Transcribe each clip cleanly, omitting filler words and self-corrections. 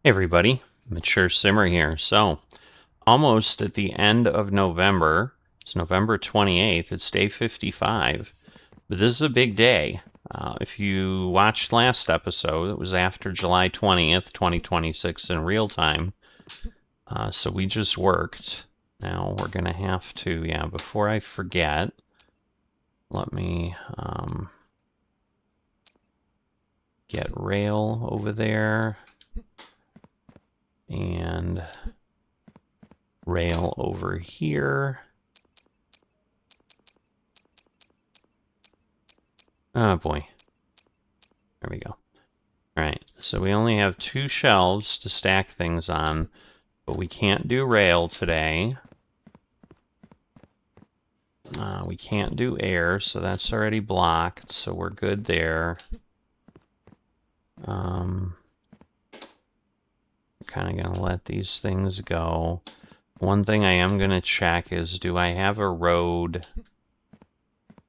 Hey everybody, Mature Simmer here. So, almost at the end of November. It's November 28th. It's day 55. But this is a big day. If you watched last episode, it was after July 20th, 2026 in real time. So we just worked. Now we're going to have to, before I forget, let me get rail over there. And rail over here. Oh boy. There we go. Alright, so we only have 2 shelves to stack things on, but we can't do rail today. We can't do air, so that's already blocked, so we're good there. Kind of going to let these things go. One thing I am going to check is, do I have a road?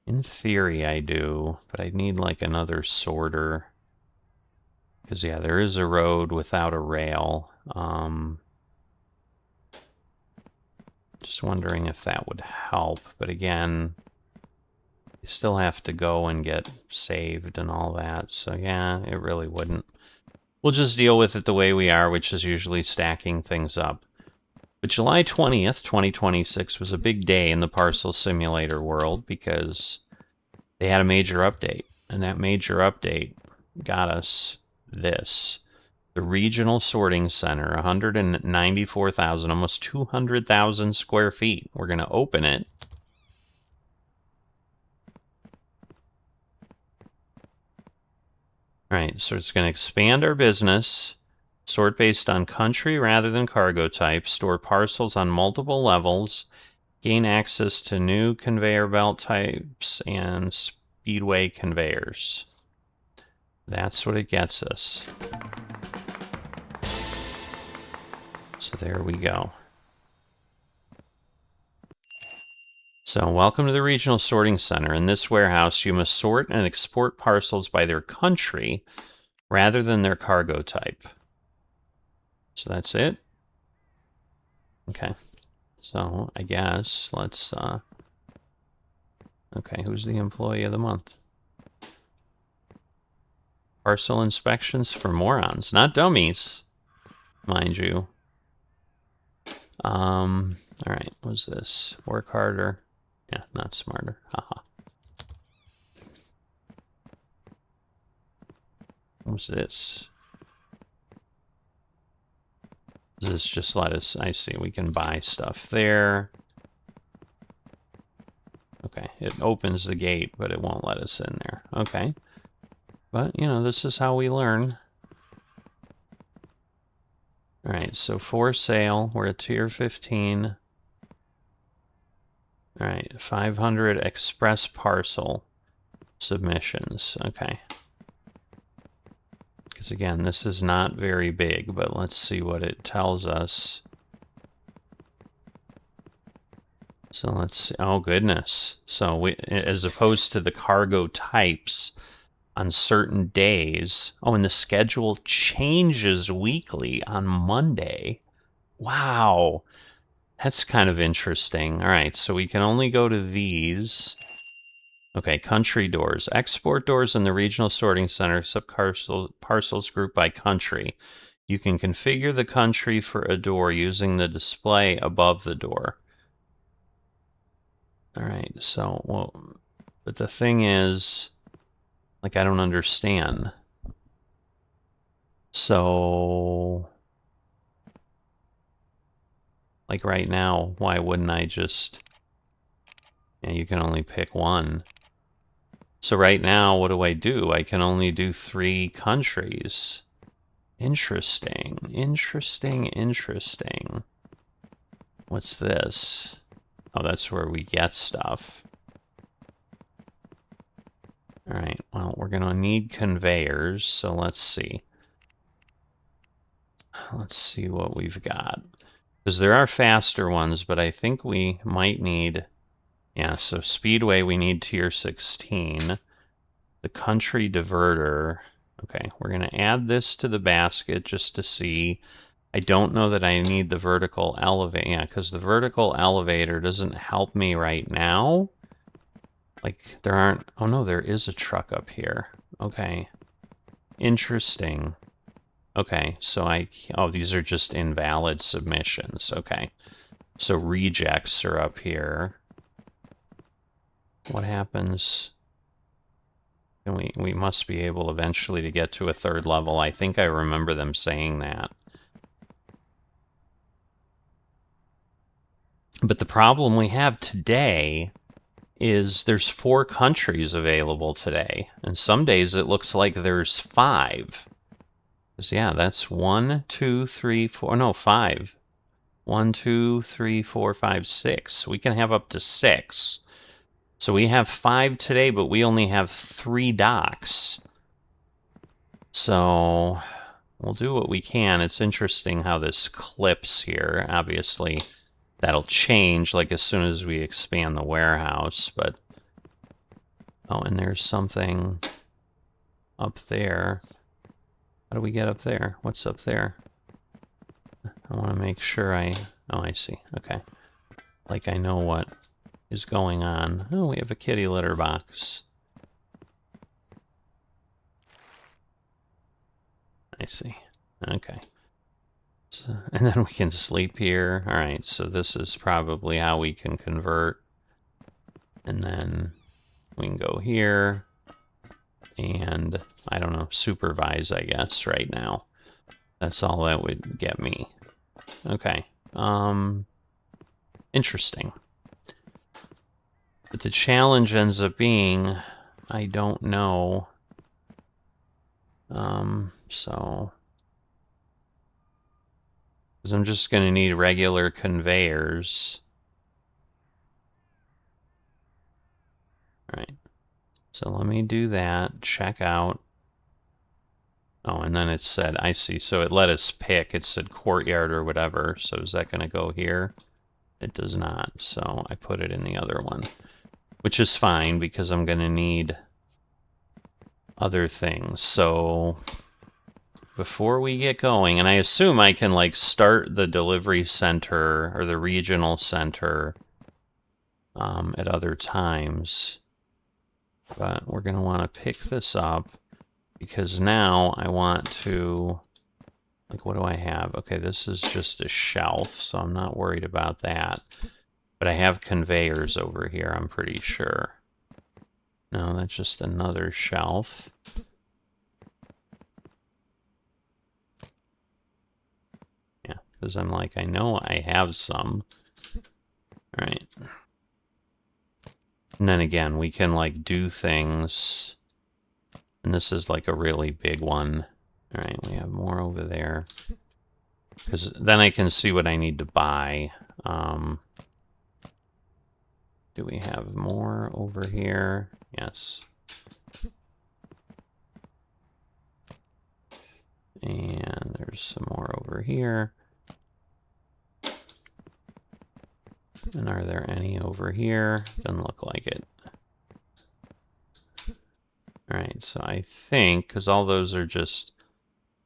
In theory I do, but I need like another sorter. Because yeah, there is a road without a rail. Just wondering if that would help, but again, you still have to go and get saved and all that, so yeah, it really wouldn't. We'll just deal with it the way we are, which is usually stacking things up. But July 20th, 2026 was a big day in the Parcel Simulator world because they had a major update, and that major update got us this. The Regional Sorting Center, 194,000, almost 200,000 square feet. We're going to open it. All right, so it's going to expand our business, sort based on country rather than cargo type, store parcels on multiple levels, gain access to new conveyor belt types and speedway conveyors. That's what it gets us. So there we go. So welcome to the Regional Sorting Center. In this warehouse, you must sort and export parcels by their country rather than their cargo type. So that's it. Okay. So I guess let's, okay, who's the employee of the month? Parcel inspections for morons, not dummies, mind you. All right, what's this? Work harder. Yeah, not smarter. Haha. What's this? Does this just let us... I see, we can buy stuff there. Okay, it opens the gate, but it won't let us in there. Okay. But, you know, this is how we learn. Alright, so for sale, we're at tier 15. Alright, 500 express parcel submissions. Okay. Because again, this is not very big, but let's see what it tells us. So let's see. Oh, goodness. So we, as opposed to the cargo types on certain days. Oh, and the schedule changes weekly on Monday. Wow. That's kind of interesting. All right, so we can only go to these. Okay, country doors. Export doors in the Regional Sorting Center accept parcels grouped by country. You can configure the country for a door using the display above the door. All right, so, well, but the thing is, like, I don't understand. So, like right now, why wouldn't I just... Yeah, you can only pick one. So right now, what do? I can only do 3 countries. Interesting, interesting, interesting. What's this? Oh, that's where we get stuff. Alright, well, we're gonna need conveyors, so let's see. Let's see what we've got. Because there are faster ones, but I think we might need... Yeah, so Speedway we need tier 16. The country diverter, Okay, we're going to add this to the basket just to see. I don't know that I need the vertical elevator. Yeah, because the vertical elevator doesn't help me right now. Like, there aren't... Oh, no, there is a truck up here. Okay. Interesting. Okay, so Oh, these are just invalid submissions. Okay. So rejects are up here. What happens? And we must be able eventually to get to a third level. I think I remember them saying that. But the problem we have today is there's 4 countries available today. And some days it looks like there's 5. Because, yeah, that's 1, 2, 3, 4... No, 5. 1, 2, 3, 4, 5, 6. We can have up to 6. So we have 5 today, but we only have 3 docks. So we'll do what we can. It's interesting how this clips here. Obviously, that'll change like as soon as we expand the warehouse, but... Oh, and there's something up there. How do we get up there? What's up there? I want to make sure I... Oh, I see. Okay. Like I know what is going on. Oh, we have a kitty litter box. I see. Okay. So, and then we can sleep here. All right, so this is probably how we can convert. And then we can go here and, I don't know, supervise, I guess, right now. That's all that would get me. Okay. Interesting. But the challenge ends up being, I don't know. So... Because I'm just going to need regular conveyors. All right. So let me do that. Check out. Oh, and then it said, I see. So it let us pick. It said courtyard or whatever. So is that going to go here? It does not. So I put it in the other one. Which is fine because I'm going to need other things. So before we get going, and I assume I can like start the delivery center or the regional center at other times. But we're going to want to pick this up because now I want to, like, what do I have? Okay, this is just a shelf, so I'm not worried about that. But I have conveyors over here, I'm pretty sure. No, that's just another shelf. Yeah, because I'm like, I know I have some. All right. And then again, we can, like, do things. And this is, like, a really big one. All right, we have more over there. Because then I can see what I need to buy. Do we have more over here? Yes. And there's some more over here. And are there any over here? Doesn't look like it. Alright, so I think, because all those are just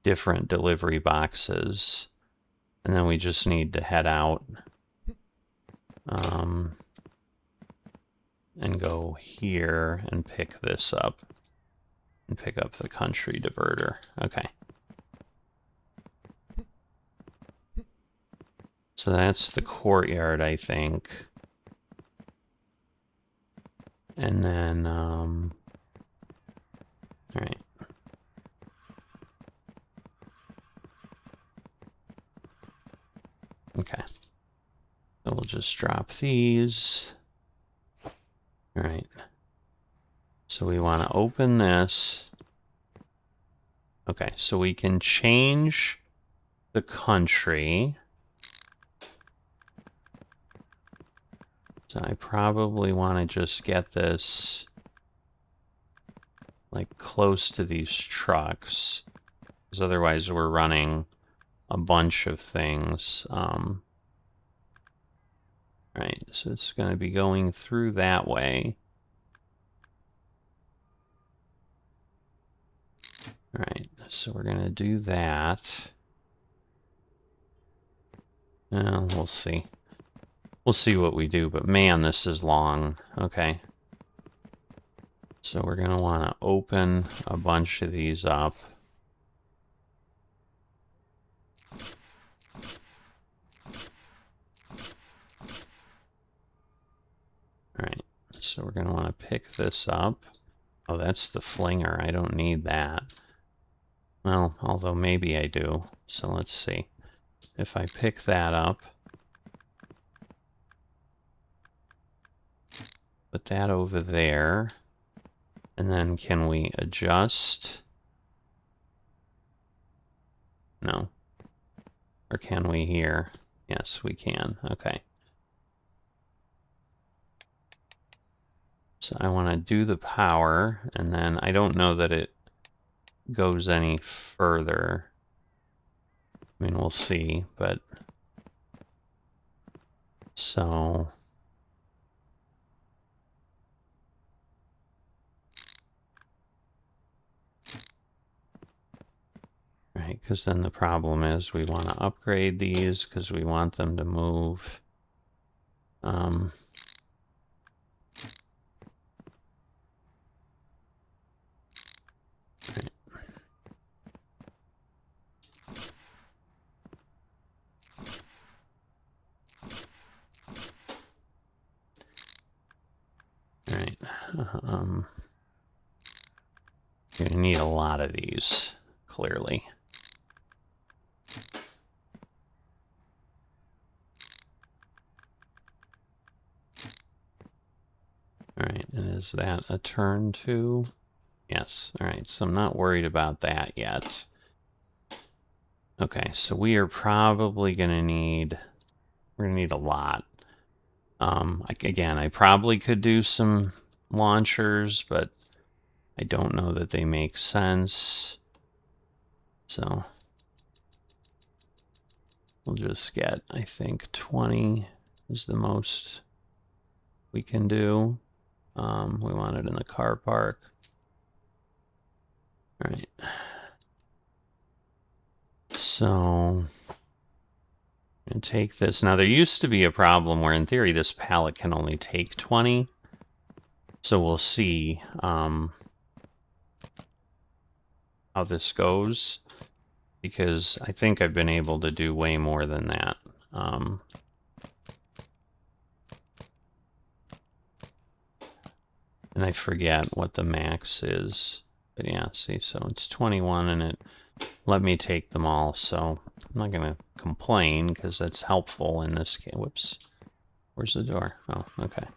different delivery boxes, and then we just need to head out and go here and pick this up. And pick up the country diverter. Okay. So that's the courtyard, I think. And then, alright. Okay. So we'll just drop these. Alright. So we want to open this. Okay, so we can change the country. So I probably want to just get this like close to these trucks, because otherwise we're running a bunch of things. Right, so it's going to be going through that way. Alright, so we're gonna do that. We'll see. We'll see what we do, but man, this is long. Okay. So we're gonna want to open a bunch of these up. Alright, so we're gonna want to pick this up. Oh, that's the flinger. I don't need that. Well, although maybe I do. So let's see. If I pick that up, put that over there, and then can we adjust? No. Or can we here? Yes, we can. Okay. So I want to do the power, and then I don't know that it goes any further. I mean, we'll see, but so right, because then the problem is we want to upgrade these because we want them to move. Right. Right. You're gonna need a lot of these, clearly. Alright, and is that a turn two? Yes. Alright, so I'm not worried about that yet. Okay, so we are probably gonna need... We're gonna need a lot. Again, I probably could do some launchers, but I don't know that they make sense. So we'll just get, I think, 20 is the most we can do. We want it in the car park. All right. So I'm going to take this. Now, there used to be a problem where, in theory, this pallet can only take 20. So we'll see how this goes, because I think I've been able to do way more than that. And I forget what the max is. But yeah, see, so it's 21 and it let me take them all. So I'm not going to complain because that's helpful in this case. Whoops. Where's the door? Oh, okay.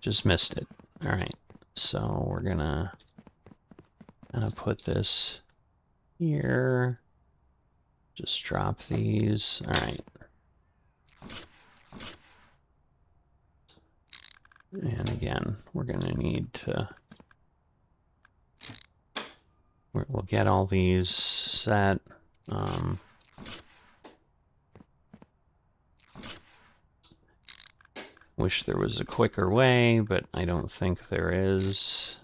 Just missed it. All right. So we're going to put this here. Just drop these. All right. And again, we're going to need to... We'll get all these set. Wish there was a quicker way, but I don't think there is.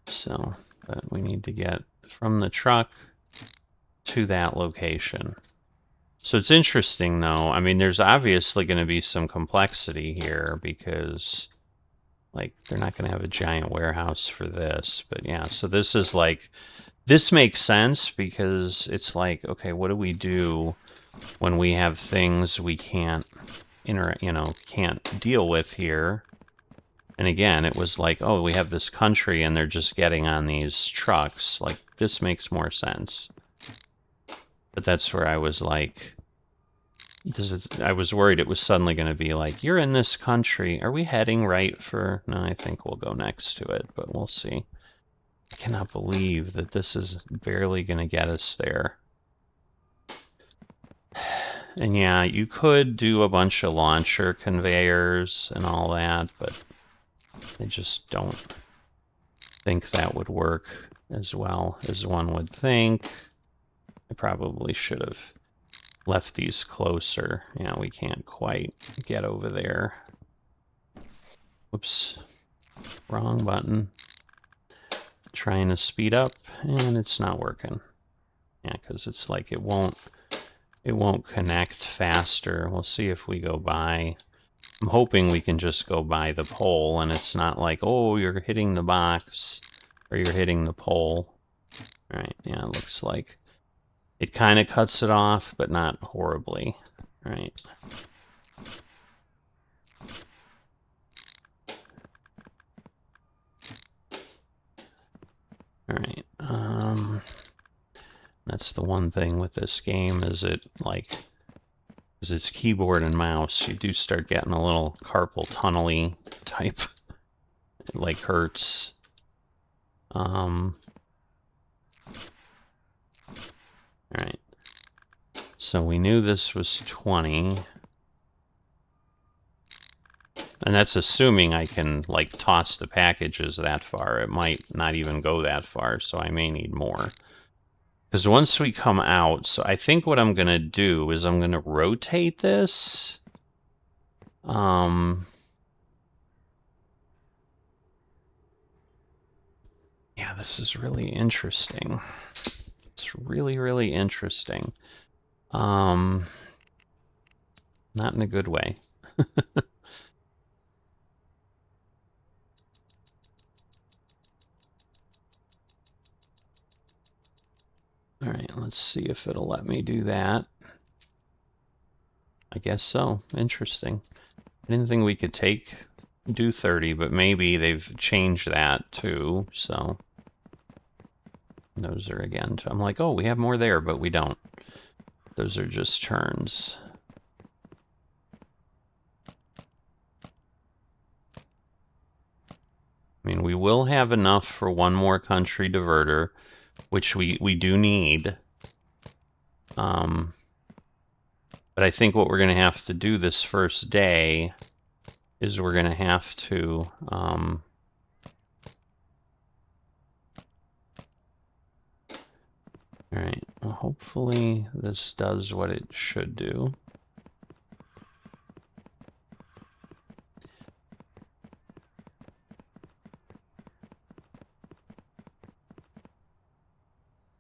So, but we need to get from the truck to that location. So it's interesting, though. I mean, there's obviously going to be some complexity here because, like, they're not going to have a giant warehouse for this. But yeah, so this is like, this makes sense because it's like, okay, what do we do when we have things we can't can't deal with here? And again, it was like, oh, we have this country and they're just getting on these trucks. Like, this makes more sense. But that's where I was like, I was worried it was suddenly going to be like, you're in this country. Are we heading right for... No, I think we'll go next to it, but we'll see. I cannot believe that this is barely going to get us there. And yeah, you could do a bunch of launcher conveyors and all that, but I just don't think that would work as well as one would think. I probably should have left these closer. Yeah, we can't quite get over there. Whoops. Wrong button. Trying to speed up, and it's not working. Yeah, because it's like it won't connect faster. We'll see if we go by. I'm hoping we can just go by the pole, and it's not like, oh, you're hitting the box, or you're hitting the pole. All right, yeah, it looks like it kind of cuts it off, but not horribly. All right. All right. That's the one thing with this game is it's keyboard and mouse. You do start getting a little carpal tunnel-y type. It like hurts. All right. So we knew this was 20. And that's assuming I can, like, toss the packages that far. It might not even go that far, so I may need more. Because once we come out, so I think what I'm going to do is I'm going to rotate this. Yeah, this is really interesting. It's really, really interesting. Not in a good way. All right, let's see if it'll let me do that. I guess so. Interesting. I didn't think we could do 30, but maybe they've changed that too, so. Those are again, I'm like, oh, we have more there, but we don't. Those are just turns. I mean, we will have enough for one more country diverter, which we do need. But I think what we're going to have to do this first day is we're going to have to... all right, well, hopefully this does what it should do.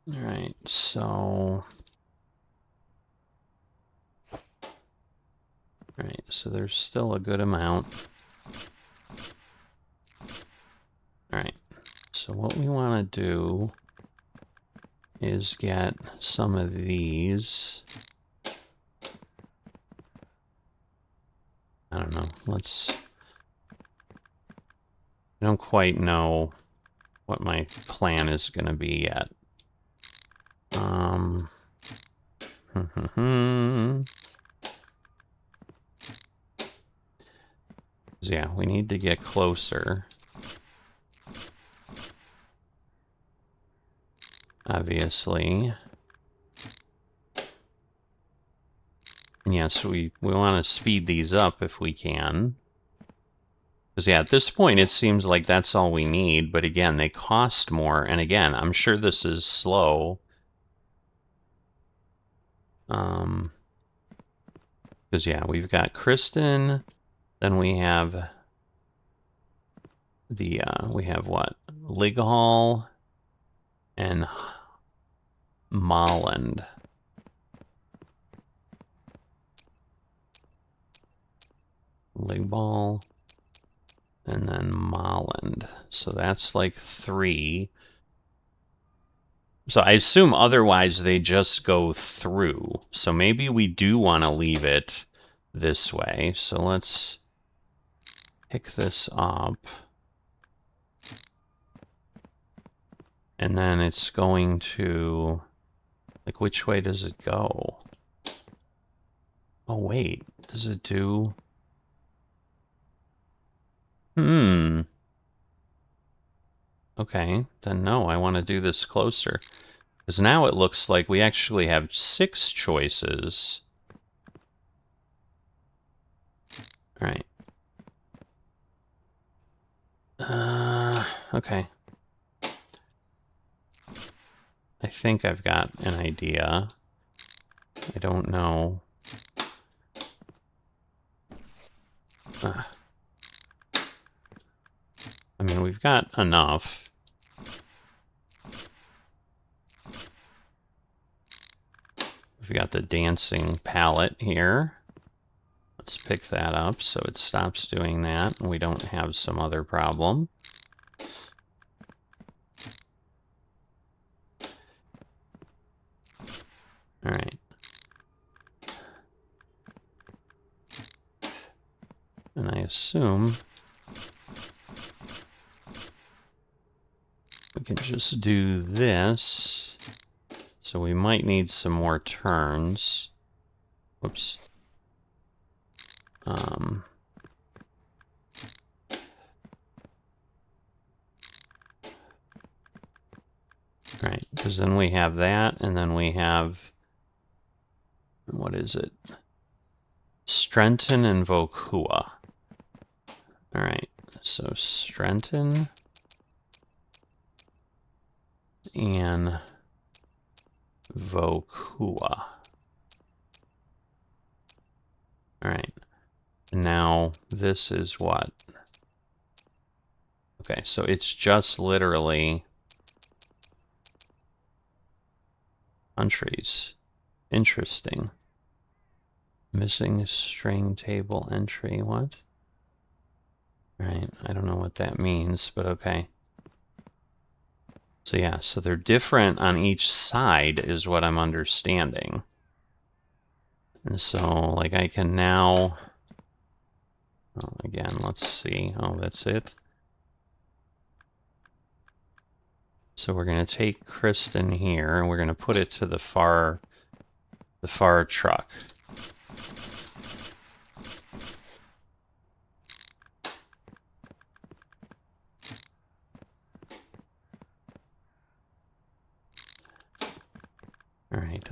All right, so... All right, so there's still a good amount. All right, so what we want to do is get some of these. I don't know, I don't quite know what my plan is going to be yet. Yeah, we need to get closer. Obviously. Yes, we want to speed these up if we can. Because, yeah, at this point, it seems like that's all we need. But, again, they cost more. And, again, I'm sure this is slow. Because, yeah, we've got Kristen. Then we have the, we have what? Lighall and Molland. Lighall and then Molland. So that's like 3. So I assume otherwise they just go through. So maybe we do want to leave it this way. So let's pick this up. And then it's going to... Like, which way does it go? Oh, wait. Does it do... Okay, then no, I want to do this closer. Because now it looks like we actually have 6 choices. Alright. Okay. I think I've got an idea. I don't know. we've got enough. We've got the dancing palette here. Let's pick that up so it stops doing that and we don't have some other problem. All right. And I assume we can just do this. So we might need some more turns. Whoops. Right, because then we have that, and then we have, what is it? Strenton and Vokua. All right, so Strenton and Vokua. All right, now this is what? Okay, so it's just literally countries. Interesting. Missing string table entry, what? Right, I don't know what that means, but okay. So yeah, so they're different on each side is what I'm understanding. And so, like, I can now, oh, again, let's see. Oh, that's it. So we're going to take Kristen here, and we're going to put it to the far truck. All right.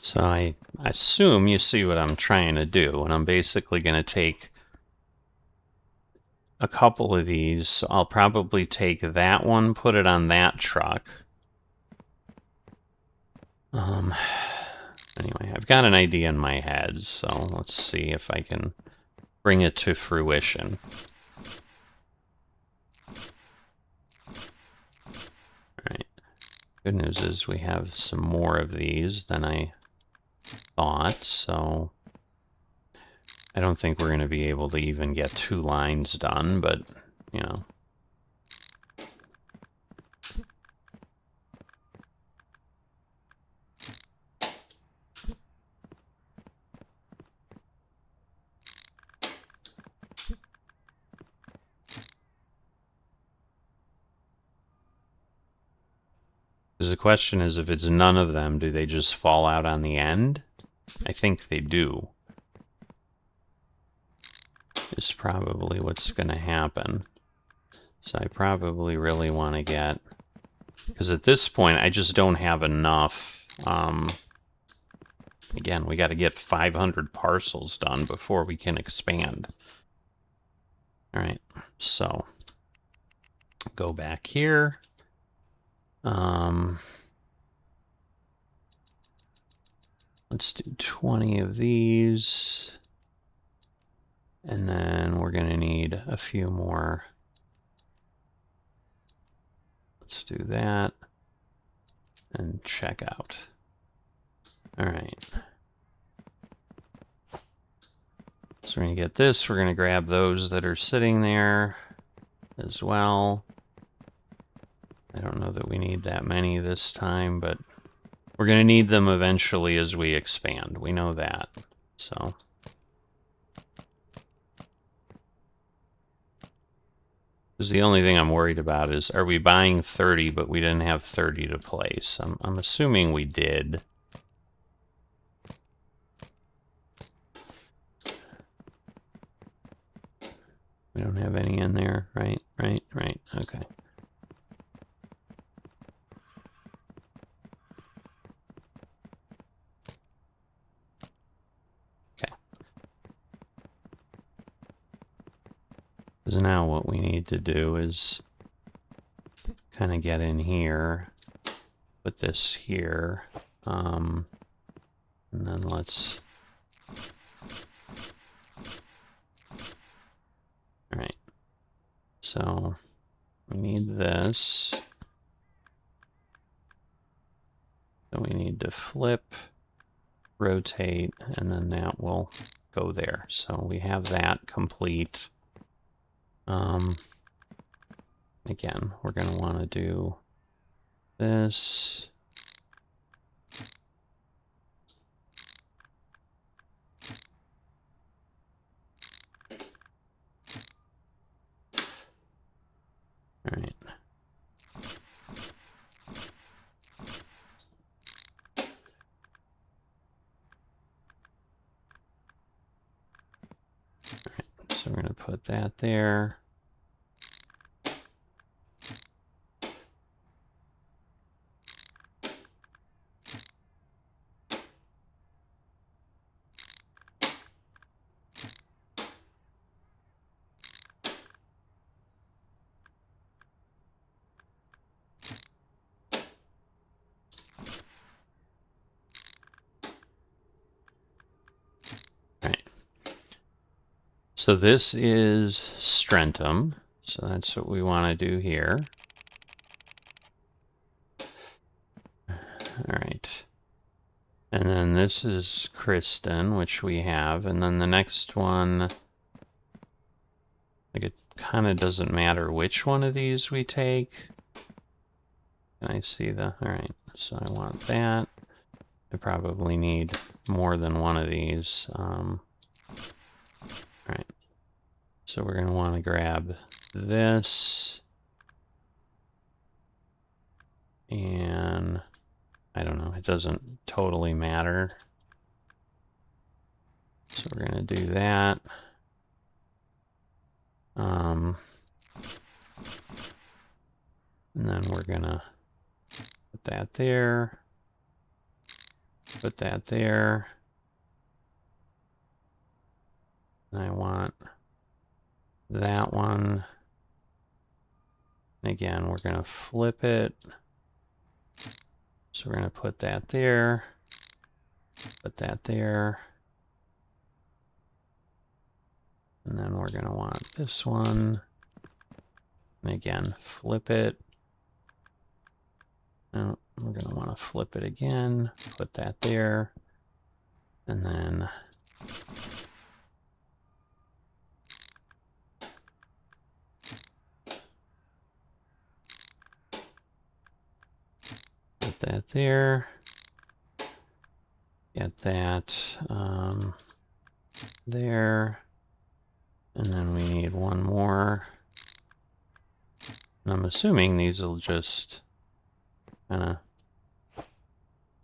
So I assume you see what I'm trying to do, and I'm basically going to take a couple of these. So I'll probably take that one, put it on that truck. Anyway, I've got an idea in my head, so let's see if I can bring it to fruition. All right. Good news is we have some more of these than I thought, so I don't think we're going to be able to even get 2 lines done, but, you know. Because the question is, if it's none of them, do they just fall out on the end? I think they do. Is probably what's going to happen. So I probably really want to get... Because at this point, I just don't have enough. Again, we got to get 500 parcels done before we can expand. All right, so go back here. Let's do 20 of these. And then we're going to need a few more. Let's do that. And check out. All right. So we're going to get this. We're going to grab those that are sitting there as well. I don't know that we need that many this time, but we're going to need them eventually as we expand. We know that. So... Because the only thing I'm worried about is, are we buying 30, but we didn't have 30 to place? I'm assuming we did. We don't have any in there, right? Right, okay. now what we need to do is kind of get in here, put this here, and then let's... Alright, so we need this. So we need to flip, rotate, and then that will go there. So we have that complete. Again, we're going to want to do this. All right. So we're going to put that there. So this is Strentum, so that's what we want to do here. All right. And then this is Kristen, which we have, and then the next one, like it kind of doesn't matter which one of these we take. Can I see the, all right, so I want that. I probably need more than one of these. All right. So we're going to want to grab this, and I don't know, it doesn't totally matter. So we're going to do that. And then we're going to put that there, put that there. And I want that one. And again, we're going to flip it. So we're going to put that there, put that there. And then we're going to want this one. And again, flip it. And we're going to want to flip it again, put that there. And then put that there, get that there, and then we need one more. And I'm assuming these will just kind of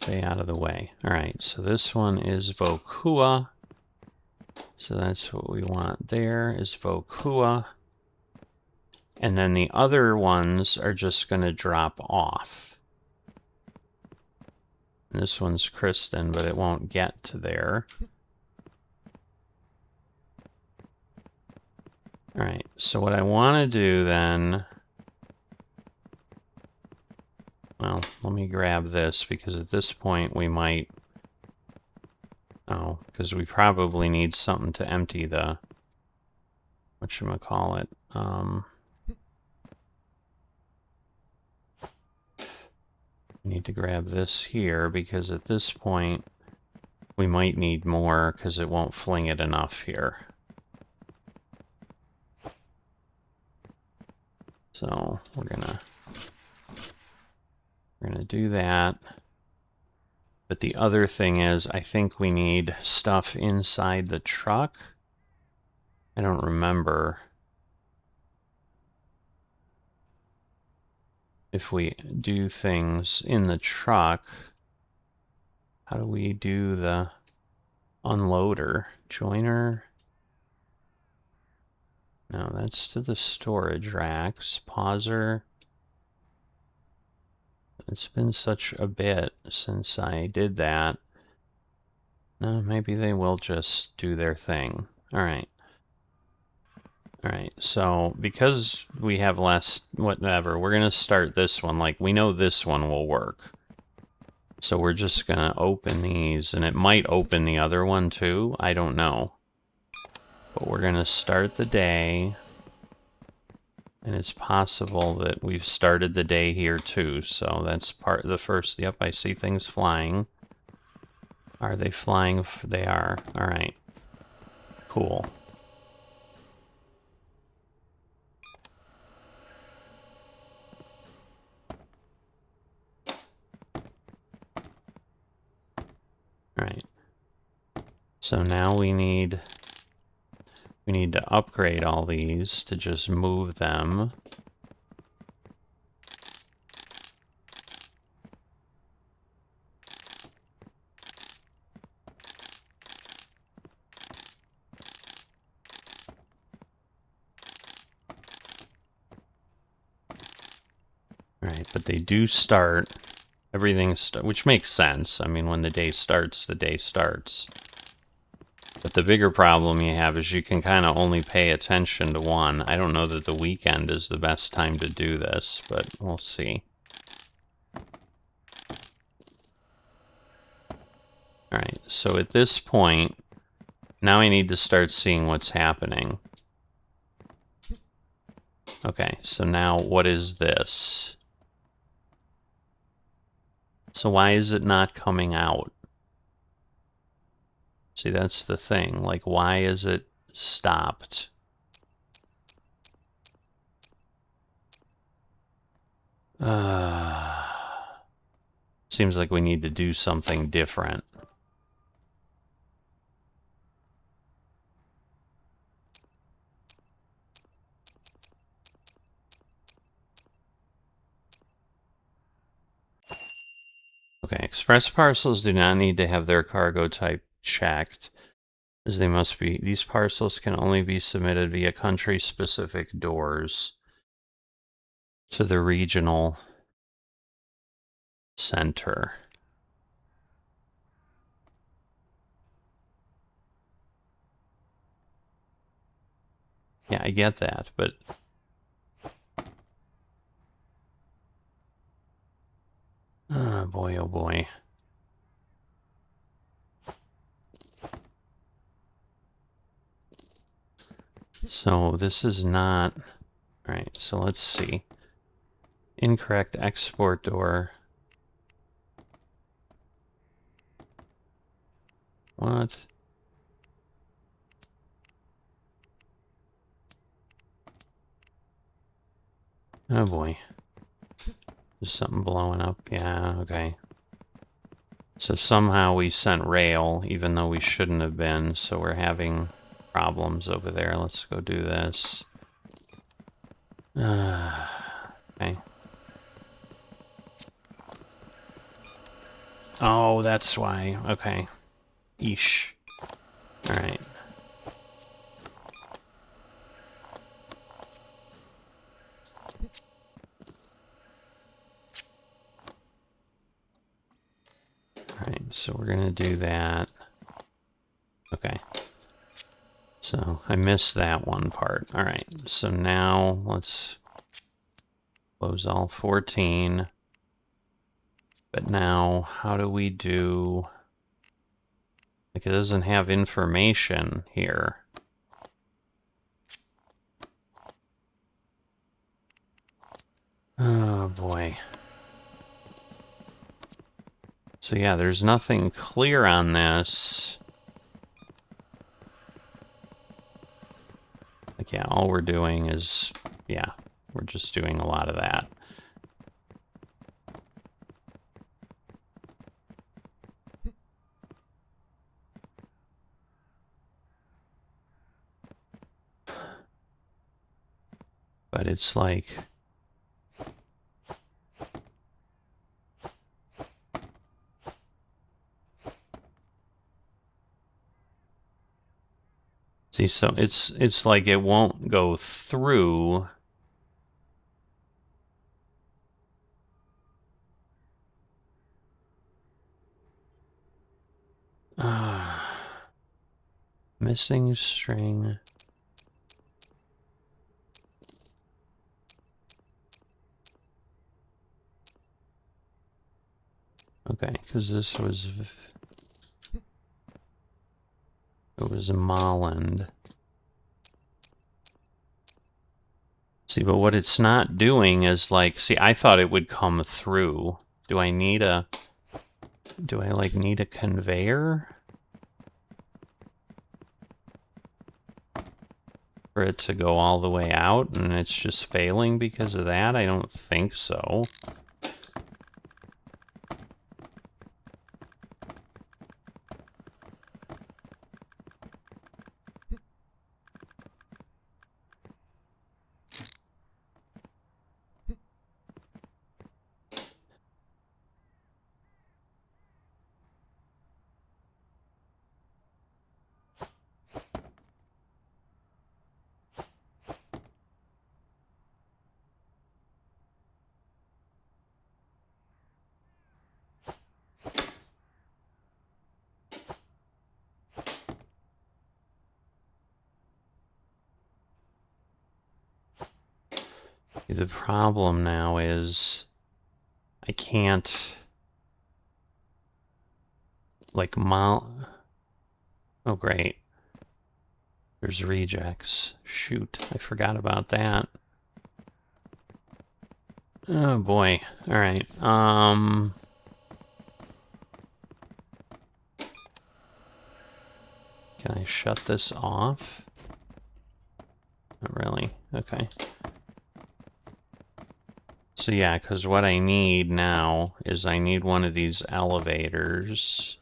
stay out of the way. All right, so this one is Vokua. So that's what we want there, is Vokua. And then the other ones are just going to drop off. And this one's Kristen, but it won't get to there. All right, so what I want to do then, well, let me grab this, because at this point we might, oh, because we probably need something to empty the, whatchamacallit, need to grab this here, because at this point we might need more, because it won't fling it enough here. So we're gonna do that. But the other thing is, I think we need stuff inside the truck. I don't remember if we do things in the truck. How do we do the unloader? Joiner? No, that's to the storage racks. Pauser. It's been such a bit since I did that. No, maybe they will just do their thing. All right. Alright, so because we have less, whatever, we're gonna start this one. Like, we know this one will work. So we're just gonna open these, and it might open the other one too. I don't know. But we're gonna start the day. And it's possible that we've started the day here too, so that's part of the first. Yep, I see things flying. Are they flying? They are. Alright. Cool. Alright. So now we need to upgrade all these to just move them. Alright, but they do start. Which makes sense. I mean, when the day starts, the day starts. But the bigger problem you have is you can kind of only pay attention to one. I don't know that the weekend is the best time to do this, but we'll see. Alright, so at this point, now I need to start seeing what's happening. Okay, so now what is this? So why is it not coming out? See, that's the thing. Like, why is it stopped? Seems like we need to do something different. Okay, express parcels do not need to have their cargo type checked, as they must be. These parcels can only be submitted via country-specific doors to the regional center. Yeah, I get that, but oh boy, oh boy. So this is not... Alright, so let's see. Incorrect export door. What? Oh boy. There's something blowing up. Yeah, okay. So somehow we sent rail, even though we shouldn't have been, so we're having problems over there. Let's go do this. Okay. Oh, that's why. Okay. Eesh. Alright. Alright, so we're gonna do that. Okay. So I missed that one part. Alright, so now let's close all 14. But now, how do we do... Like, it doesn't have information here. Oh, boy. So yeah, there's nothing clear on this. Like, yeah, all we're doing is... Yeah, we're just doing a lot of that. But it's like... See, so it's like it won't go through. Missing string. Okay, because this was... It was Molland. See, but what it's not doing is like... See, I thought it would come through. Do I need a... Do I, like, need a conveyor? For it to go all the way out, and it's just failing because of that? I don't think so. The problem now is I can't, like, oh, great. There's rejects. Shoot, I forgot about that. Oh, boy. All right. Can I shut this off? Not really. Okay. So yeah, because what I need now is I need one of these elevators.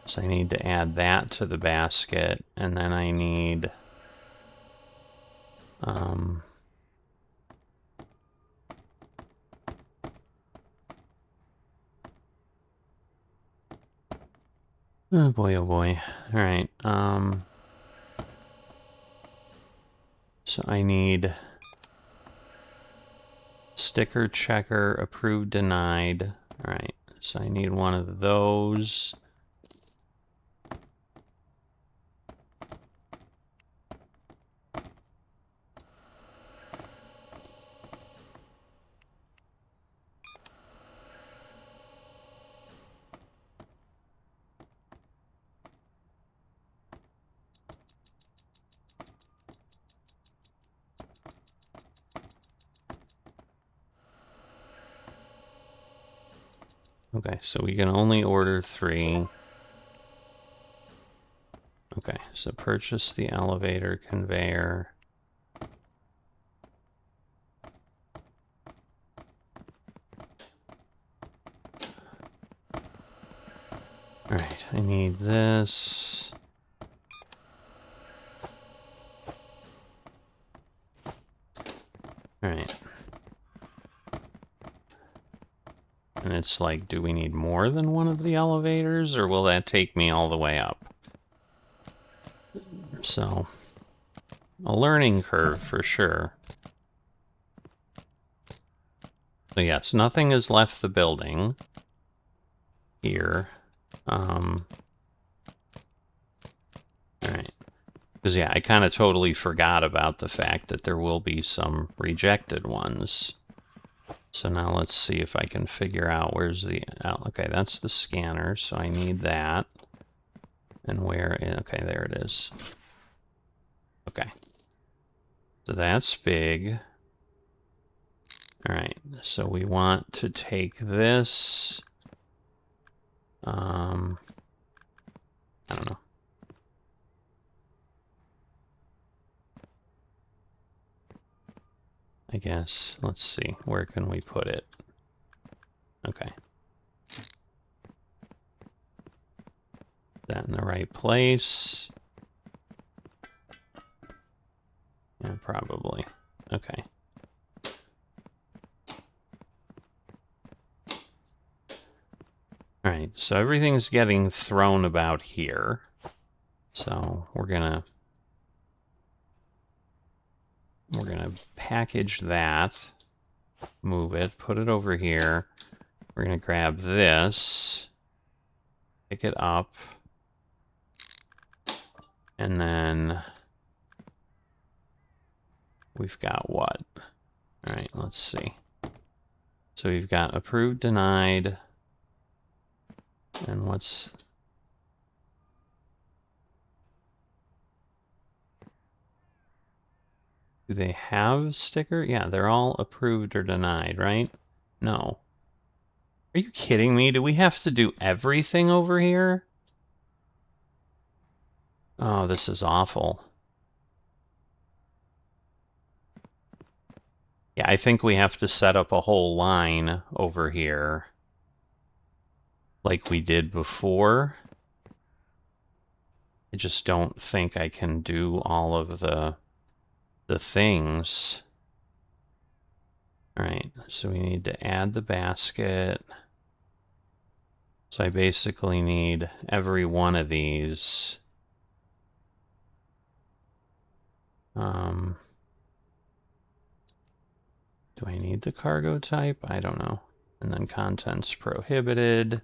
So I need to add that to the basket, and then I need... Oh boy, oh boy. Alright, so I need... Sticker checker, approved, denied. Alright, so I need one of those. Okay, so we can only order 3. Okay, so purchase the elevator conveyor. Alright, I need this. Alright. And it's like, do we need more than one of the elevators, or will that take me all the way up? So, a learning curve for sure. So yes, nothing has left the building here. Alright. Because yeah, I kind of totally forgot about the fact that there will be some rejected ones. So now let's see if I can figure out where's the... okay, that's the scanner, so I need that. And where... okay, there it is. Okay. So that's big. Alright, so we want to take this... I don't know. I guess, let's see, where can we put it? Okay. That in the right place? Yeah, probably. Okay. Alright, so everything's getting thrown about here. So we're gonna package that, move it, put it over here. We're gonna grab this, pick it up, and then we've got what? All right, let's see. So we've got approved, denied, And what's... Do they have sticker? Yeah, they're all approved or denied, right? No. Are you kidding me? Do we have to do everything over here? Oh, this is awful. Yeah, I think we have to set up a whole line over here like we did before. I just don't think I can do all of the things. All right, so we need to add the basket. So I basically need every one of these. Do I need the cargo type? I don't know. And then contents prohibited.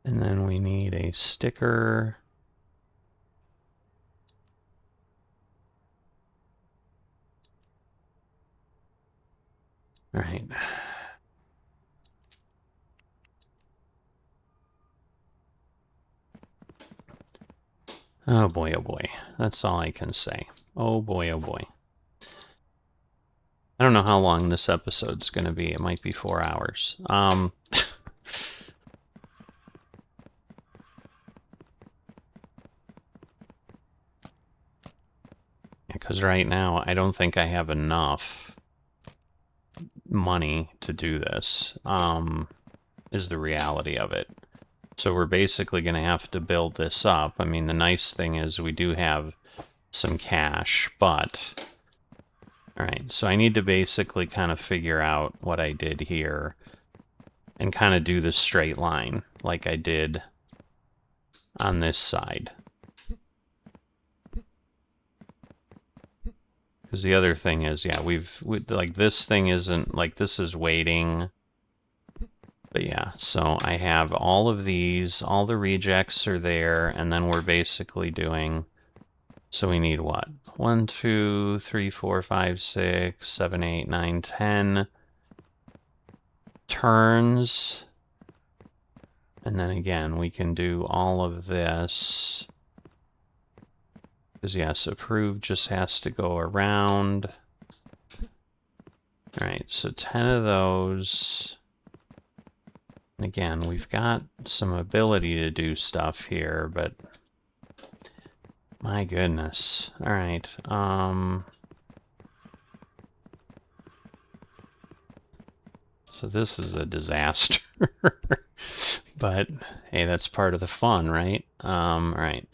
And then we need a sticker. All right. Oh boy, oh boy. That's all I can say. Oh boy, oh boy. I don't know how long this episode's going to be. It might be 4 hours. Because right now, I don't think I have enough money to do this, is the reality of it. So we're basically going to have to build this up. I mean, the nice thing is we do have some cash, but... Alright, so I need to basically kind of figure out what I did here and kind of do the straight line like I did on this side. Because the other thing is, yeah, like, this thing isn't, like, this is waiting. But yeah, so I have all of these, all the rejects are there, and then we're basically doing, so we need what? 1, 2, 3, 4, 5, 6, 7, 8, 9, 10 turns. And then again, we can do all of this. Because yes, approved just has to go around. All right, so 10 of those. And again, we've got some ability to do stuff here, but my goodness. All right. So this is a disaster. But hey, that's part of the fun, right? All right.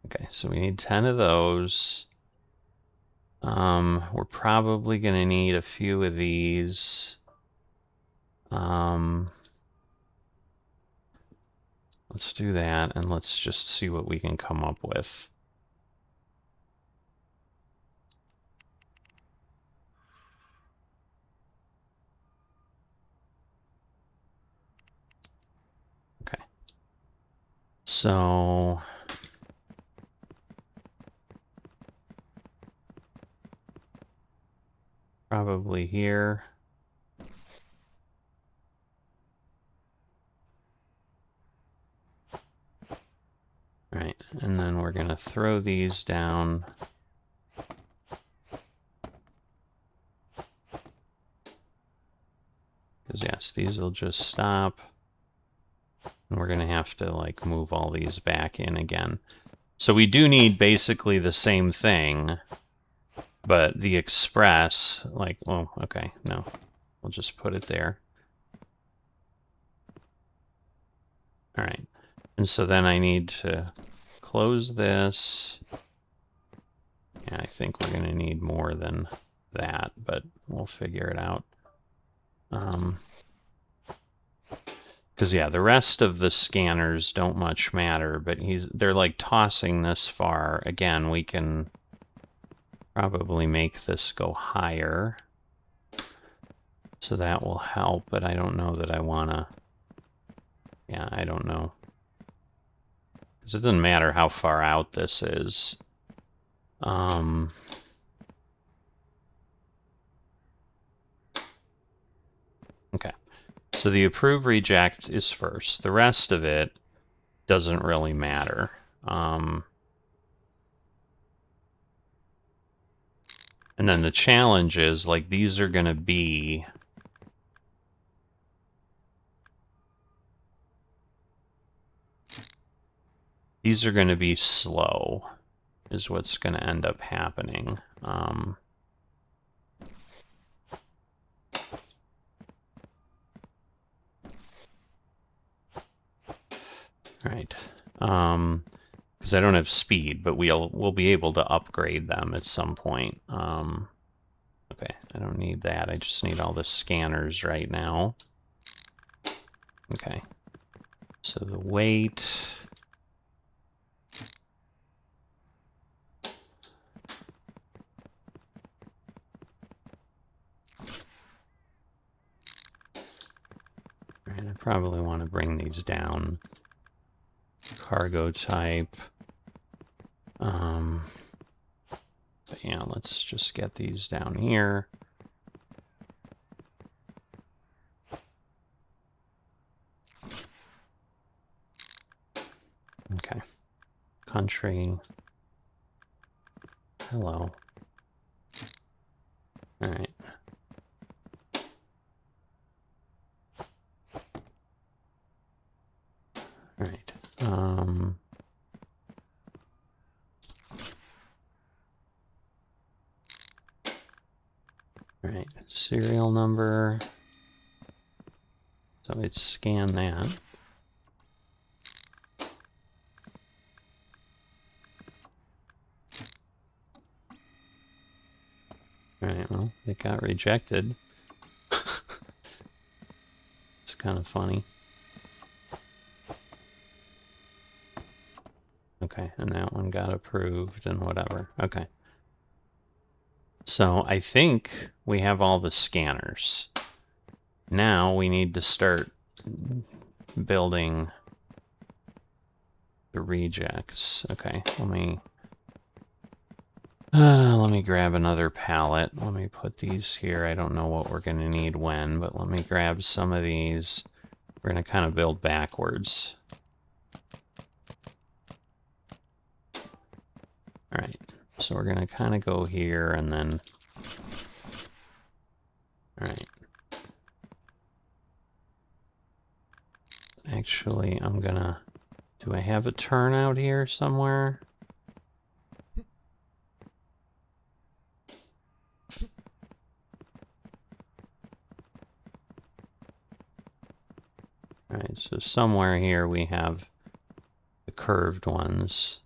Okay, so we need 10 of those. We're probably going to need a few of these. Let's do that, and let's just see what we can come up with. Okay. So... probably here. Right, and then we're going to throw these down. Because yes, these will just stop. And we're going to have to like move all these back in again. So we do need basically the same thing. But the express, like, oh, okay, no. We'll just put it there. All right. And so then I need to close this. Yeah, I think we're going to need more than that, but we'll figure it out. Because, yeah, the rest of the scanners don't much matter, but they're like tossing this far. Again, we can probably make this go higher. So that will help, but I don't know that I want to... Yeah, I don't know. Because it doesn't matter how far out this is. Okay. So the approve reject is first. The rest of it doesn't really matter. And then the challenge is, like, these are going to be... These are going to be slow, is what's going to end up happening. Right. Because I don't have speed, but we'll be able to upgrade them at some point. Okay, I don't need that. I just need all the scanners right now. Okay. So the weight... Right, I probably want to bring these down. Cargo type. But yeah, let's just get these down here. Okay. Country. Hello. All right. All right. All right. Serial number. So let's scan that. All right. Well, it got rejected. It's kind of funny. Okay, and that one got approved and whatever. Okay. So I think we have all the scanners. Now we need to start building the rejects. Okay, let me grab another pallet. Let me put these here. I don't know what we're going to need when, but let me grab some of these. We're going to kind of build backwards. All right, so we're going to kind of go here and then... All right. Actually, I'm gonna... Do I have a turnout here somewhere? All right, so somewhere here we have the curved ones.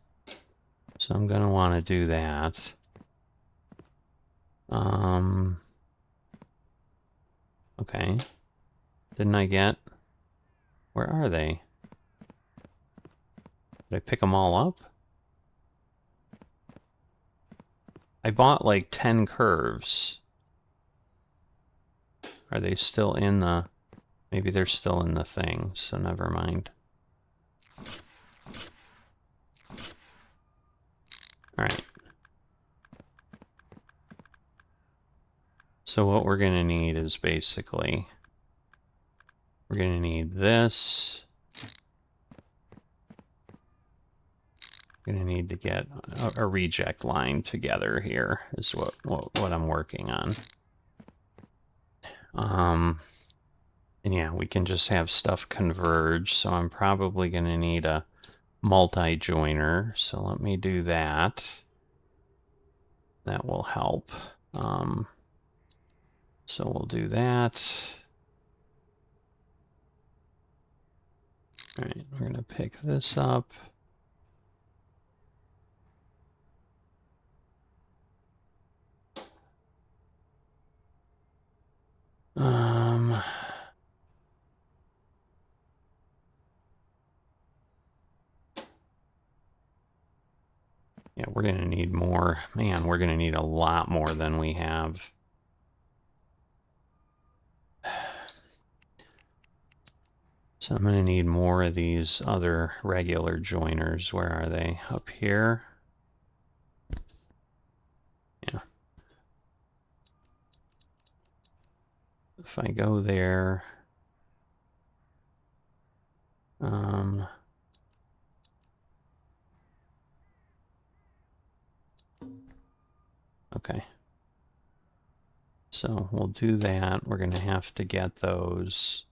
So I'm gonna want to do that. Okay. Didn't I get... Where are they? Did I pick them all up? I bought like 10 curves. Are they still in the... Maybe they're still in the thing, so never mind. All right. So what we're going to need is basically... We're going to need this. We're going to need to get a reject line together here, is what I'm working on. And yeah, we can just have stuff converge, so I'm probably going to need a multi-joiner, so let me do that. That will help. So we'll do that. All right, we're going to pick this up. Yeah, we're going to need more. Man, we're going to need a lot more than we have. So I'm going to need more of these other regular joiners. Where are they? Up here? if I go there, okay. So we'll do that. We're going to have to get those.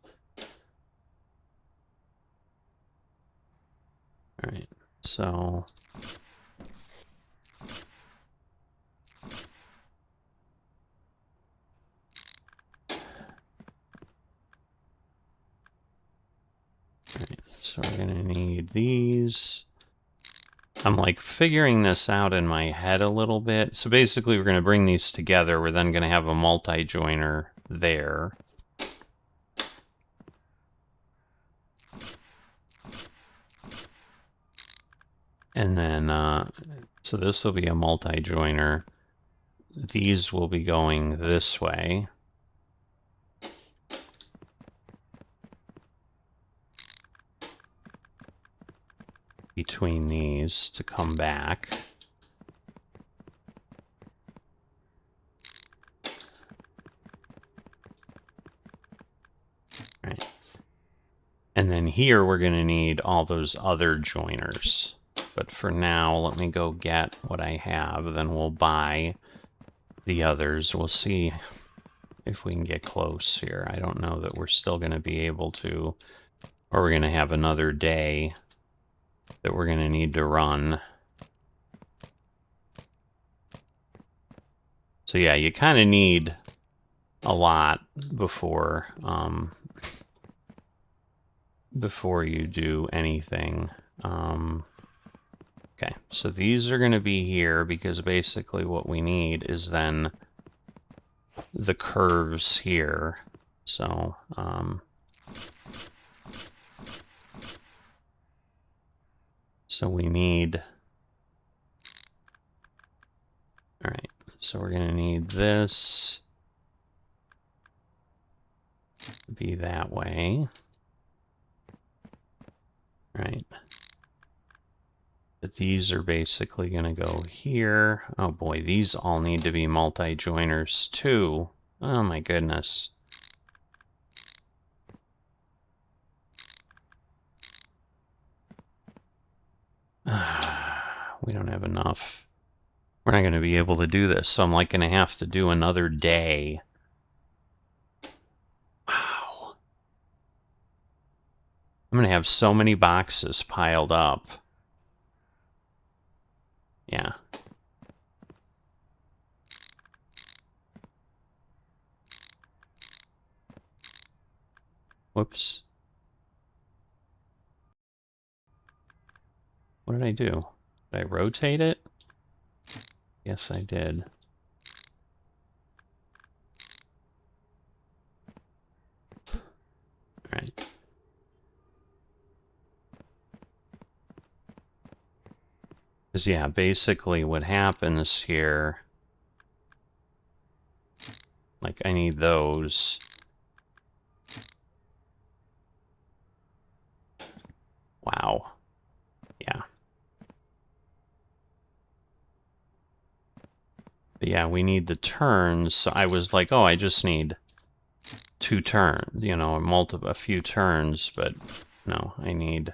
All right, so so we're going to need these. I'm like figuring this out in my head a little bit. So basically we're going to bring these together. We're then going to have a multi-joiner there. And then, so this will be a multi-joiner. These will be going this way. Between these to come back. Right. And then here we're going to need all those other joiners. But for now, let me go get what I have. Then we'll buy the others. We'll see if we can get close here. I don't know that we're still going to be able to, or we're going to have another day that we're going to need to run. So yeah, you kind of need a lot before before you do anything. Okay, so these are going to be here because basically what we need is then the curves here. So so we need, all right, so we're going to need this to be that way, right? But these are basically going to go here. Oh boy, these all need to be multi-joiners too. Oh my goodness. We don't have enough. We're not going to be able to do this, so I'm like going to have to do another day. Wow. I'm going to have so many boxes piled up. Yeah. Whoops. What did I do? Did I rotate it? Yes, I did. All right. Because, yeah, basically what happens here, like, I need those. Wow. Yeah. But yeah, we need the turns. So I was like, oh, I just need 2 turns, you know, a few turns, but no, I need,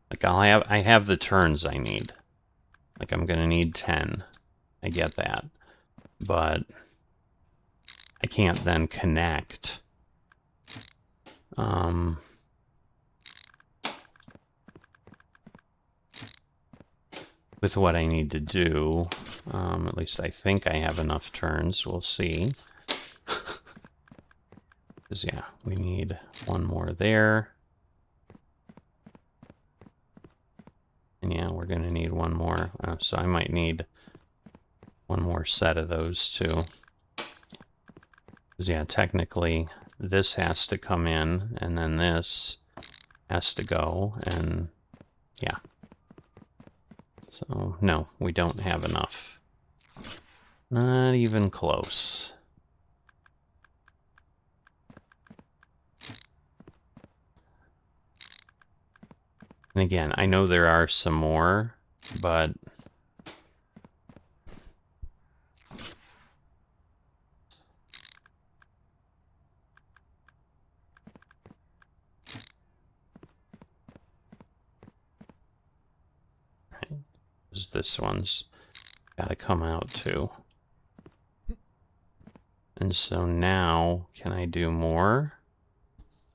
like, I have the turns I need. Like, I'm gonna need 10. I get that. But I can't then connect. With what I need to do. At least I think I have enough turns. We'll see. Because, yeah, we need one more there. And yeah, we're going to need one more. So I might need one more set of those too. Because, yeah, technically this has to come in, and then this has to go, and yeah. So, no, we don't have enough. Not even close. And again, I know there are some more, but because this one's got to come out too. And so now, can I do more?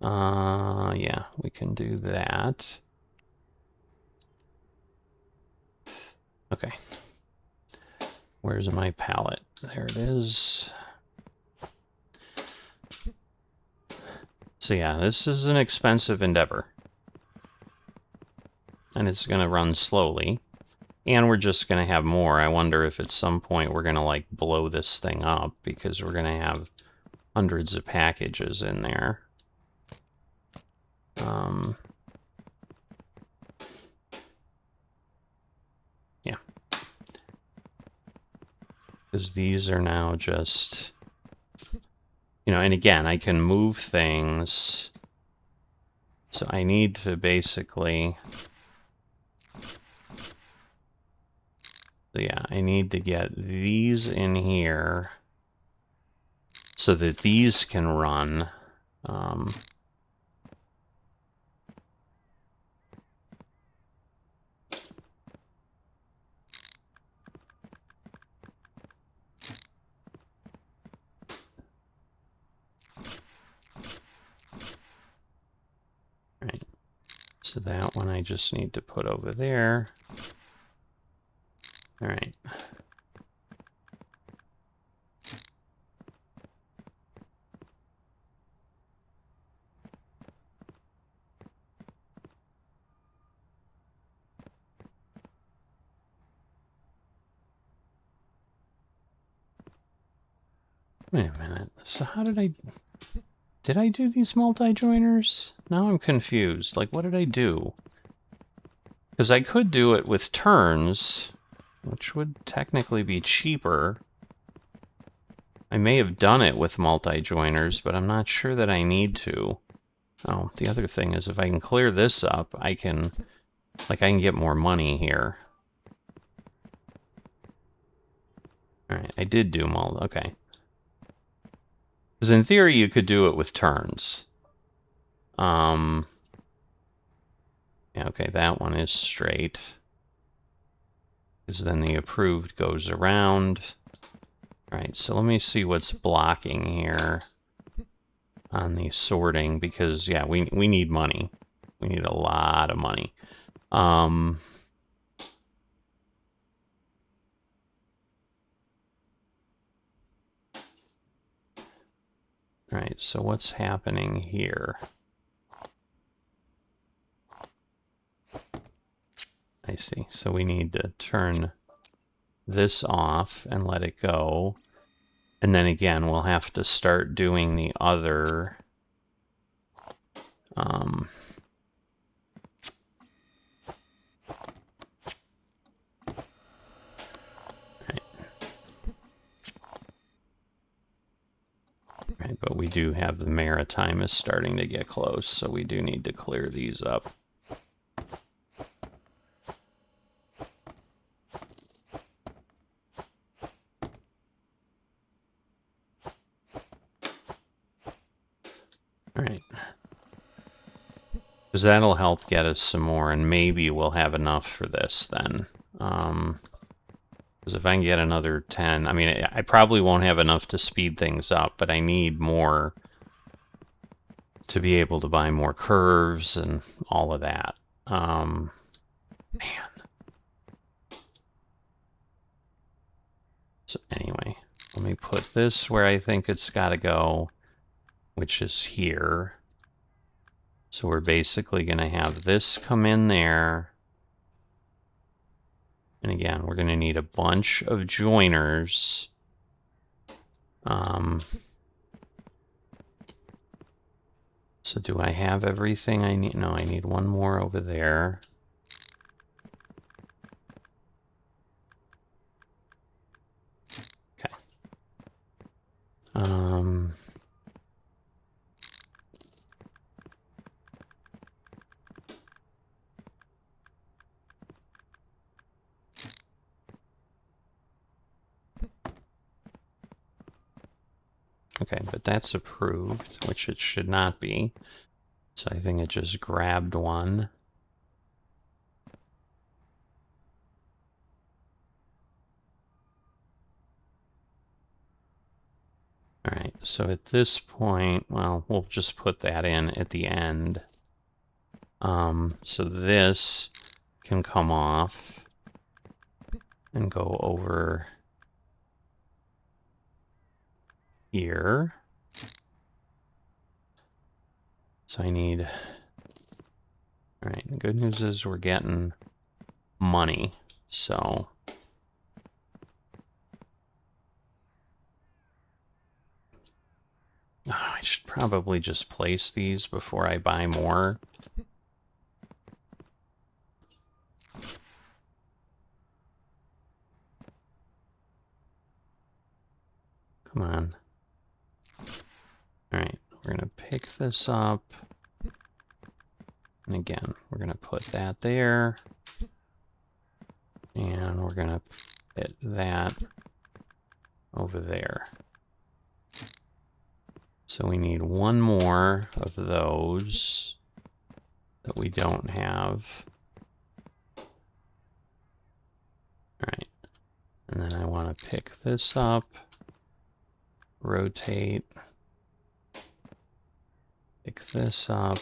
Yeah, we can do that. Okay. Where's my pallet? There it is. So yeah, this is an expensive endeavor. And it's going to run slowly. And we're just going to have more. I wonder if at some point we're going to, like, blow this thing up, because we're going to have hundreds of packages in there. Yeah. Because these are now just... You know, and again, I can move things. So I need to basically... So yeah, I need to get these in here so that these can run. Right. So that one I just need to put over there. All right. Wait a minute. So how did I do these multi-joiners? Now I'm confused. Like, what did I do? Because I could do it with turns, which would technically be cheaper. I may have done it with multi-joiners, but I'm not sure that I need to. Oh, the other thing is if I can clear this up, I can get more money here. Alright, I did do okay. Because in theory, you could do it with turns. Yeah, okay, that one is straight. Because then the approved goes around. Alright, so let me see what's blocking here on the sorting, because, yeah, we need money. We need a lot of money. Alright, so what's happening here? I see. So we need to turn this off and let it go. And then again, we'll have to start doing the other... Right, but we do have the maritime is starting to get close, so we do need to clear these up. Alright. Because that'll help get us some more, and maybe we'll have enough for this then. Because if I can get another 10... I mean, I probably won't have enough to speed things up, but I need more to be able to buy more curves and all of that. Man. So anyway, let me put this where I think it's got to go, which is here. So we're basically going to have this come in there. And again, we're going to need a bunch of joiners. So do I have everything I need? No, I need one more over there. Okay. Okay, but that's approved, which it should not be. So I think it just grabbed one. so at this point, well, we'll just put that in at the end. So this can come off and go over here. So I need... All right, the good news is we're getting money, so... Oh, I should probably just place these before I buy more. Come on. All right, we're going to pick this up. And again, we're going to put that there. And we're going to put that over there. So we need one more of those that we don't have. All right. And then I want to pick this up, rotate, pick this up.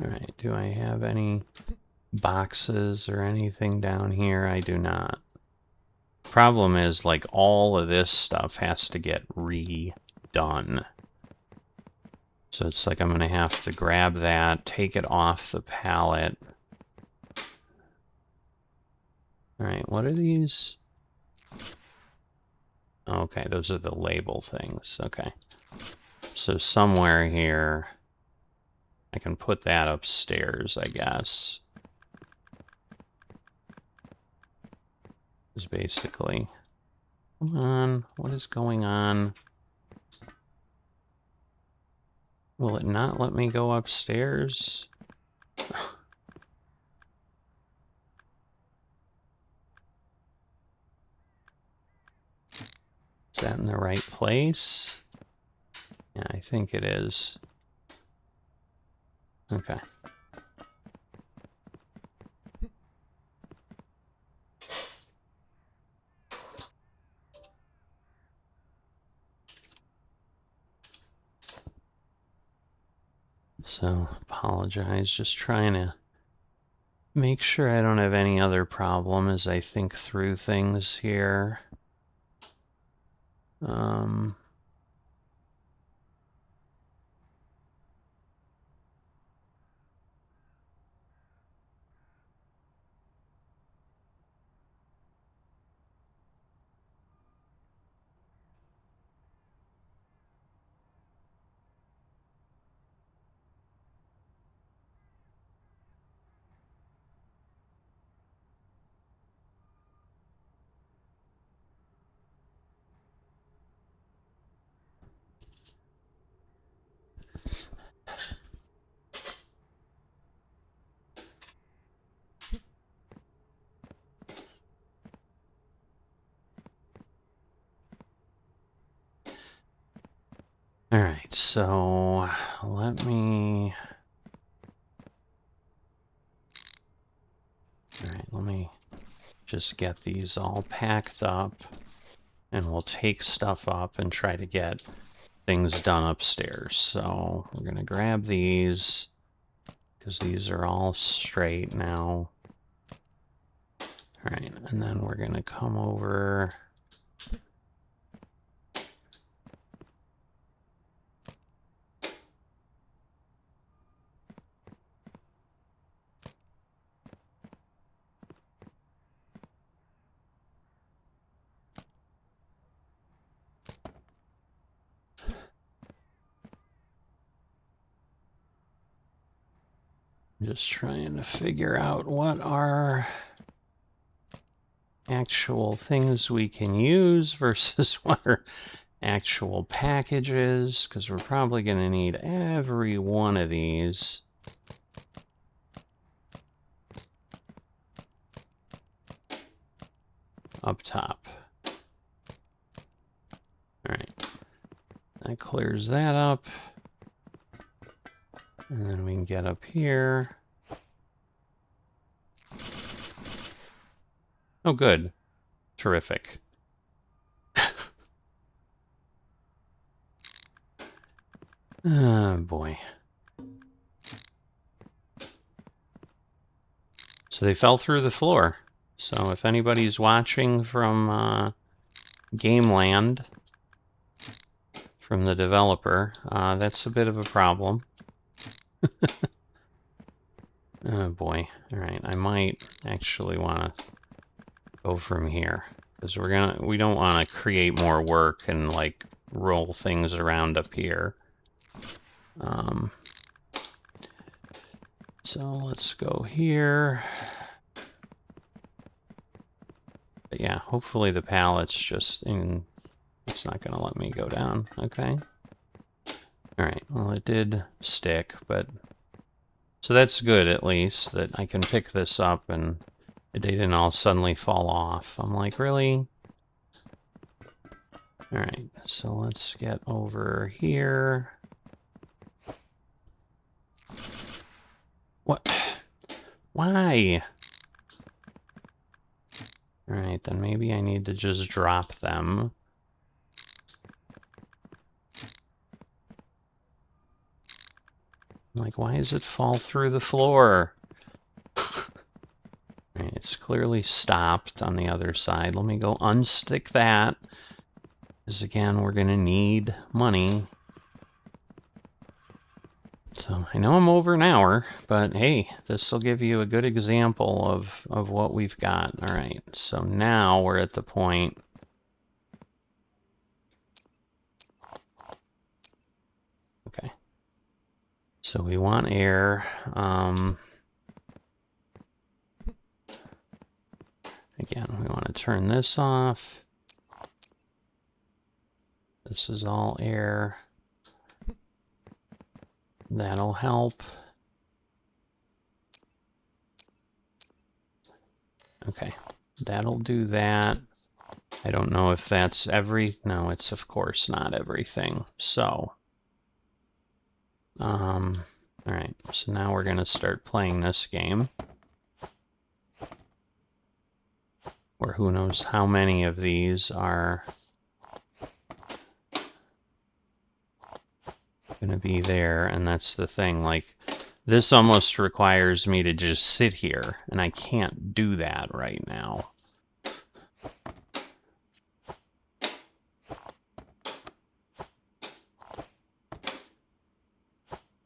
All right, do I have any boxes or anything down here? I do not. Problem is, like, all of this stuff has to get redone. So it's like I'm going to have to grab that, take it off the pallet. All right, what are these? Okay, those are the label things. Okay. So somewhere here, I can put that upstairs, I guess. Is basically... Come on, what is going on? Will it not let me go upstairs? Is that in the right place? Yeah, I think it is. Okay. So, apologize, just trying to make sure I don't have any other problem as I think through things here. All right, so let me... All right, let me just get these all packed up, and we'll take stuff up and try to get things done upstairs. So we're going to grab these, because these are all straight now. All right, and then we're going to come over... Just trying to figure out what are actual things we can use versus what are actual packages, because we're probably going to need every one of these. Up top. All right. That clears that up. And then we can get up here. Oh, good. Terrific. Oh, boy. So they fell through the floor. So if anybody's watching from Gameland, from the developer, that's a bit of a problem. Oh boy. Alright, I might actually want to go from here. Because we don't want to create more work and, like, roll things around up here. So let's go here. But yeah, hopefully the pallet's just in... It's not going to let me go down. Okay. Alright, well it did stick, but... So that's good, at least, that I can pick this up and they didn't all suddenly fall off. I'm like, really? Alright, so let's get over here. What? Why? Alright, then maybe I need to just drop them. I'm like, why does it fall through the floor? Alright, it's clearly stopped on the other side. Let me go unstick that. Because again, we're gonna need money. So I know I'm over an hour, but hey, this will give you a good example of what we've got. All right, so now we're at the point. Okay. So we want air. Again, we want to turn this off. This is all air. That'll help. Okay, that'll do that. I don't know if that's no, it's of course not everything. So, all right, so now we're gonna start playing this game. Or who knows how many of these are gonna be there, and that's the thing, like, this almost requires me to just sit here, and I can't do that right now.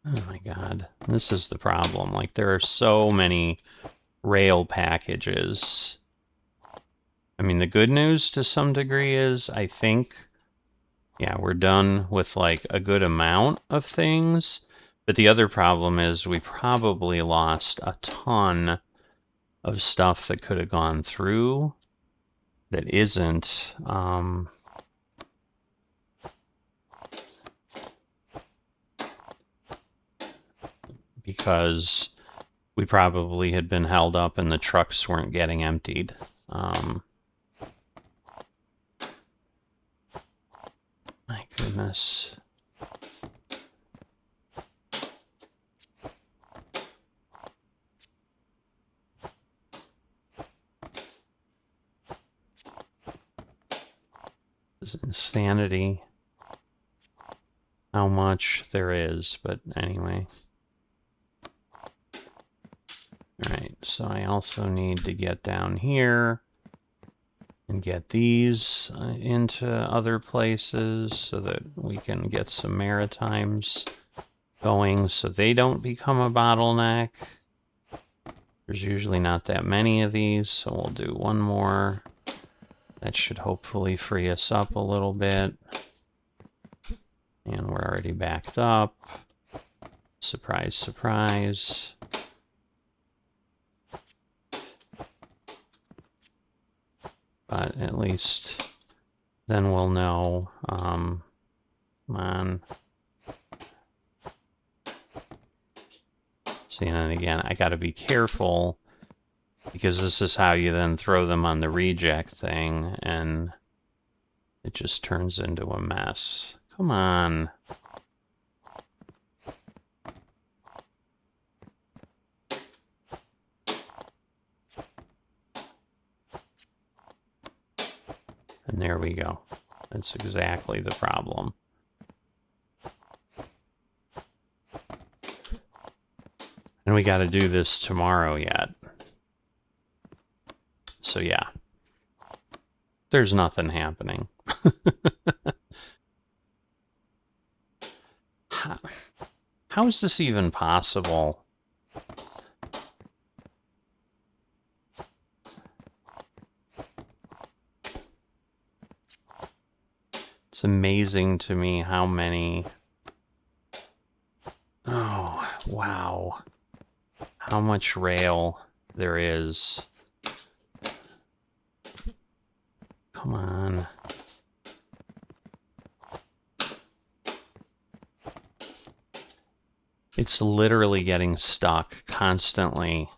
Oh my god, this is the problem. Like, there are so many rail packages. I mean, the good news to some degree is, I think, yeah, we're done with, like, a good amount of things. But the other problem is we probably lost a ton of stuff that could have gone through that isn't, because we probably had been held up and the trucks weren't getting emptied. My goodness. This is insanity. How much there is, but anyway. Alright, so I also need to get down here and get these into other places so that we can get some maritimes going so they don't become a bottleneck. There's usually not that many of these, so we'll do one more. That should hopefully free us up a little bit. And we're already backed up. Surprise, surprise. But at least then we'll know. Come on. See, and then again, I gotta be careful because this is how you then throw them on the reject thing and it just turns into a mess. Come on. And there we go. That's exactly the problem. And we got to do this tomorrow yet. So yeah. There's nothing happening. How is this even possible? It's amazing to me how many... Oh, wow. How much rail there is. Come on. It's literally getting stuck constantly.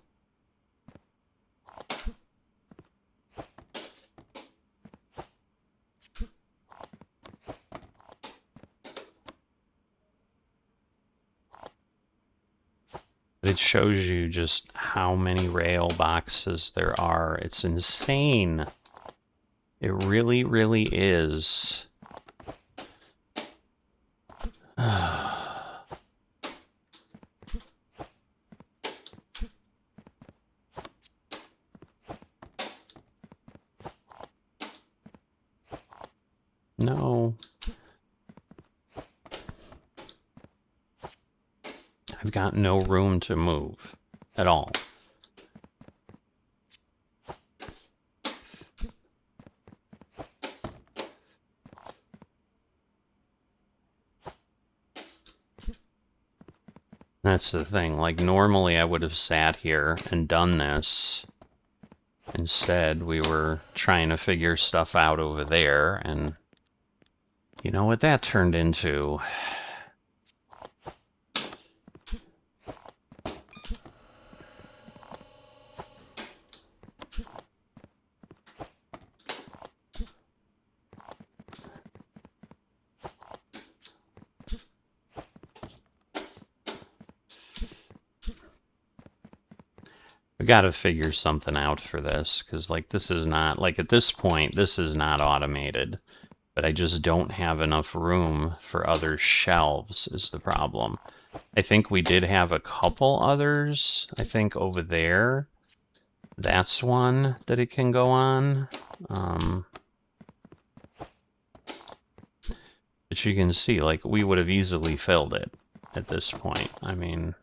But it shows you just how many rail boxes there are. It's insane. It really, really is. No. I've got no room to move at all. That's the thing. Like, normally I would have sat here and done this. Instead, we were trying to figure stuff out over there, and you know what that turned into? We gotta figure something out for this, because, like, this is not, like, at this point, this is not automated. But I just don't have enough room for other shelves is the problem. I think we did have a couple others, I think, over there. That's one that it can go on. But you can see, like, we would have easily filled it at this point. I mean...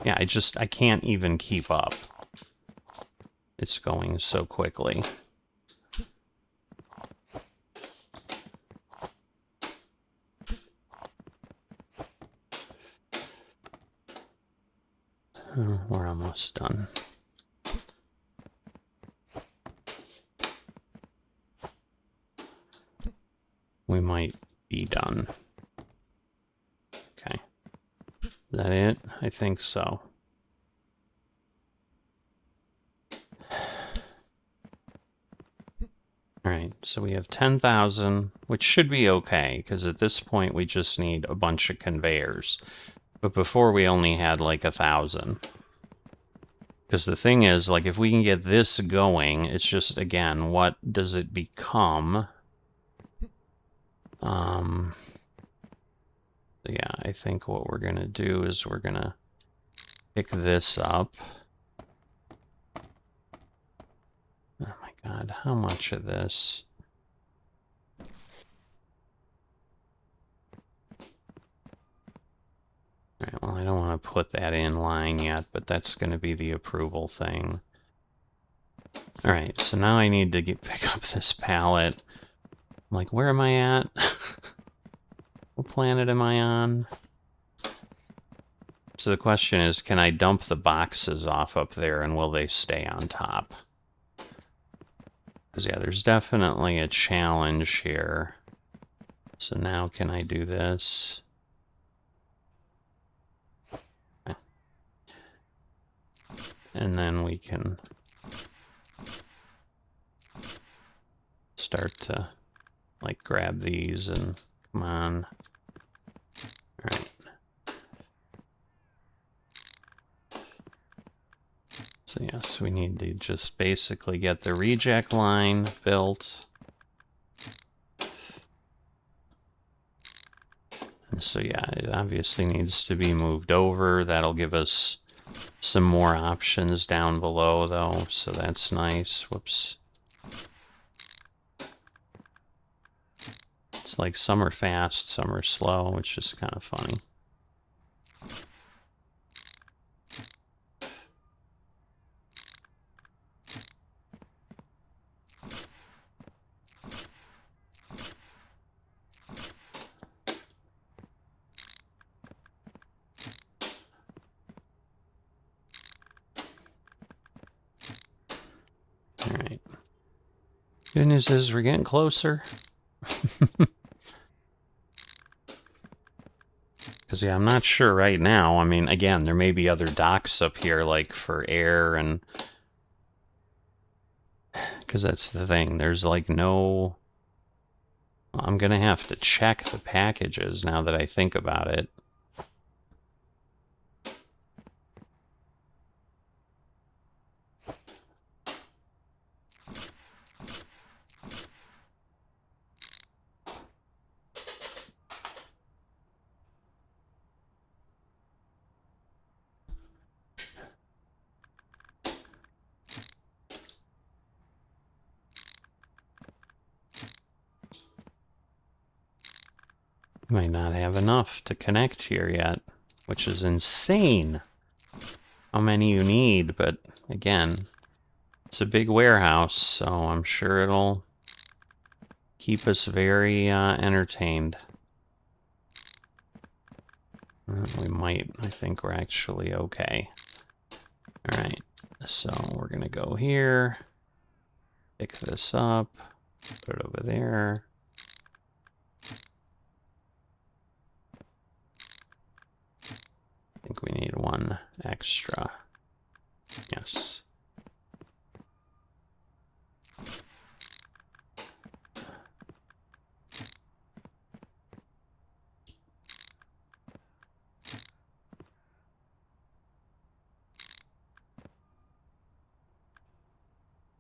Yeah, I can't even keep up. It's going so quickly. We're almost done. We might be done. Okay. Is that it? I think so. Alright, so we have 10,000, which should be okay, because at this point we just need a bunch of conveyors. But before we only had like 1,000. Because the thing is, like, if we can get this going, it's just, again, what does it become? Yeah, I think what we're gonna do is we're gonna pick this up. Oh my god, how much of this? Alright, well, I don't want to put that in line yet, but that's going to be the approval thing. Alright, so now I need to pick up this pallet. I'm like, where am I at? What planet am I on? So the question is, can I dump the boxes off up there, and will they stay on top? Because, yeah, there's definitely a challenge here. So now can I do this? Okay. And then we can start to, like, grab these and come on. All right. So yes, we need to just basically get the reject line built. And so yeah, it obviously needs to be moved over. That'll give us some more options down below though, so that's nice. Whoops. It's like some are fast, some are slow, which is kind of funny. All right. Good news is we're getting closer. Because, yeah, I'm not sure right now. I mean, again, there may be other docks up here, like, for air and... Because that's the thing. There's, like, no... I'm going to have to check the packages now that I think about it. Might not have enough to connect here yet, which is insane how many you need, but again, it's a big warehouse, so I'm sure it'll keep us very entertained. We might, I think we're actually okay. Alright, so we're gonna go here, pick this up, put it over there. I think we need one extra. Yes.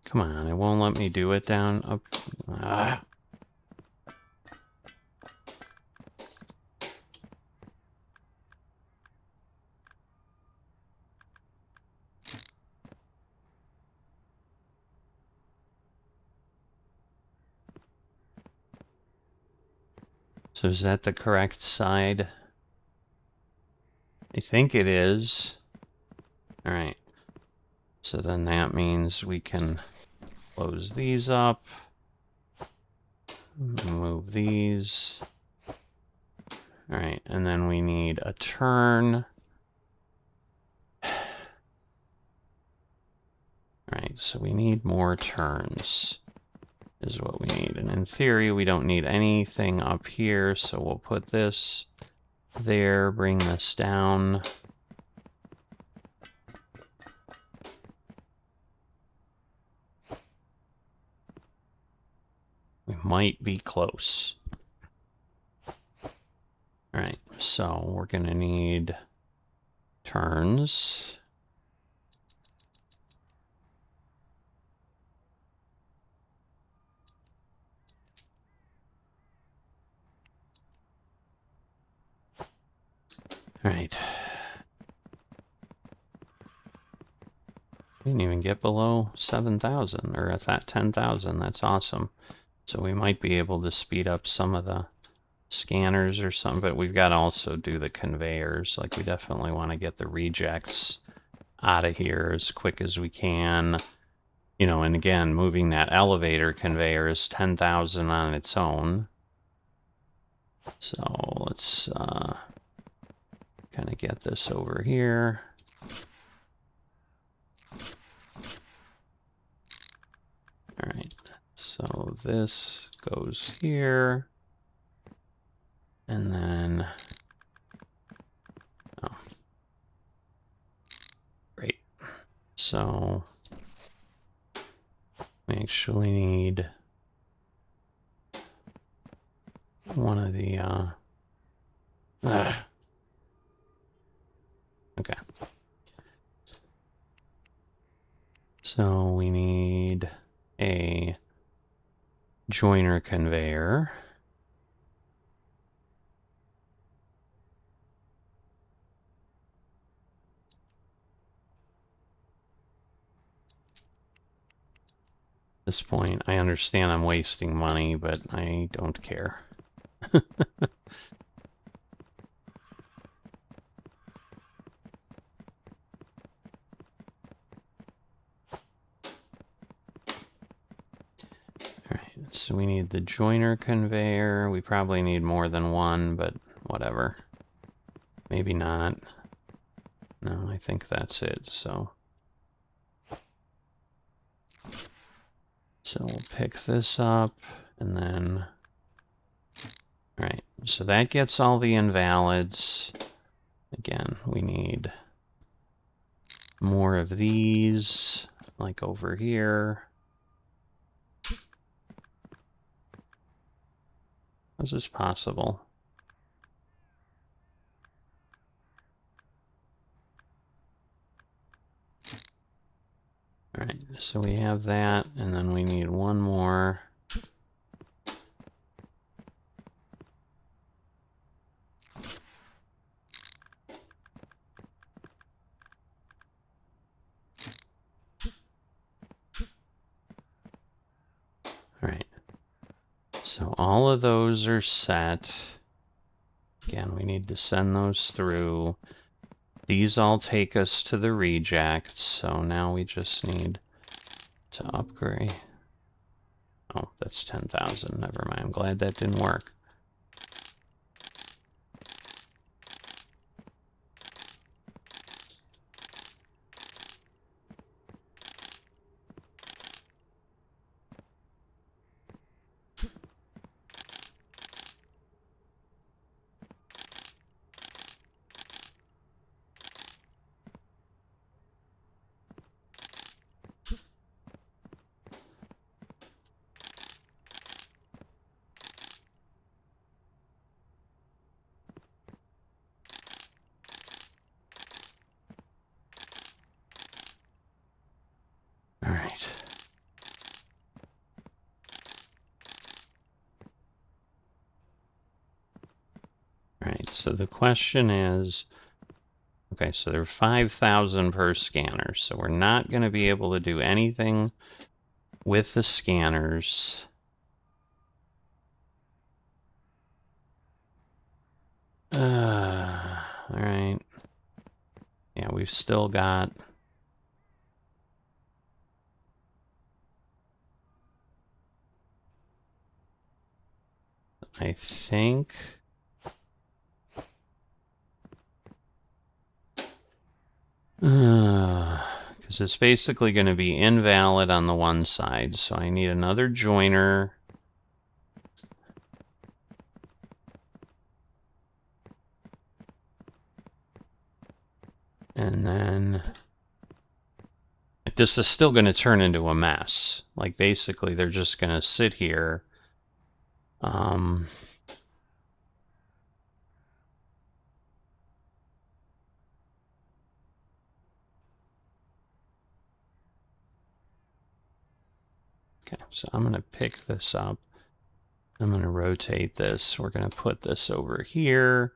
Come on, it won't let me do it down up. Ah. So is that the correct side? I think it is. All right. So then that means we can close these up. Move these. All right, and then we need a turn. All right, so we need more turns is what we need. And in theory, we don't need anything up here, so we'll put this there, bring this down. We might be close. All right, so we're gonna need turns. All right. We didn't even get below 7,000, or at that 10,000. That's awesome. So we might be able to speed up some of the scanners or something, but we've got to also do the conveyors. Like, we definitely want to get the rejects out of here as quick as we can. You know, and again, moving that elevator conveyor is 10,000 on its own. So let's kind of get this over here. All right, so this goes here. And then, oh, great. So we actually need one of the, okay. So we need a joiner conveyor. At this point, I understand I'm wasting money, but I don't care. Alright, so we need the joiner conveyor. We probably need more than one, but whatever. Maybe not. No, I think that's it, so... So we'll pick this up, and then... Alright, so that gets all the invalids. Again, we need more of these, like over here. How is this possible? Alright, so we have that, and then we need one more. Alright, so all of those are set. Again, we need to send those through. These all take us to the reject, so now we just need to upgrade. Oh, that's 10,000. Never mind. I'm glad that didn't work. All right. All right, so the question is, okay, so there are 5,000 per scanner, so we're not going to be able to do anything with the scanners. All right. Yeah, we've still got... I think... because it's basically going to be invalid on the one side, so I need another joiner. And then... this is still going to turn into a mess. Like, basically, they're just going to sit here. Okay, so I'm going to pick this up. I'm going to rotate this. We're going to put this over here.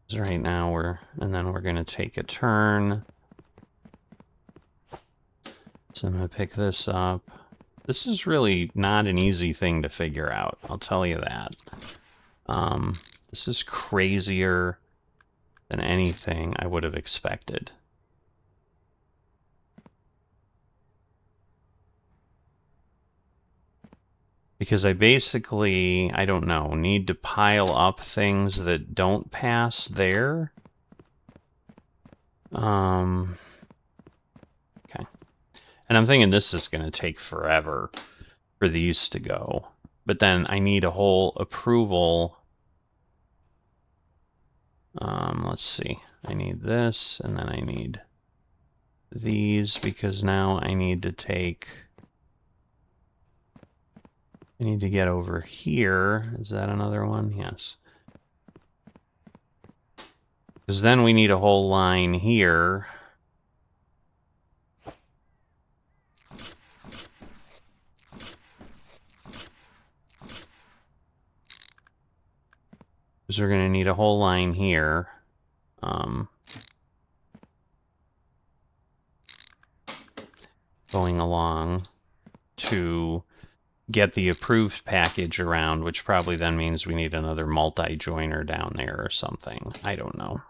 So right now and then we're going to take a turn. So I'm going to pick this up. This is really not an easy thing to figure out, I'll tell you that. This is crazier than anything I would have expected. Because I basically, I don't know, need to pile up things that don't pass there. Okay. And I'm thinking this is going to take forever for these to go. But then I need a whole approval. Let's see. I need this, and then I need these, because now I need to take... I need to get over here. Is that another one? Yes. Because then we need a whole line here. Because we're going to need a whole line here. Going along to get the approved package around, which probably then means we need another multi-joiner down there or something. I don't know.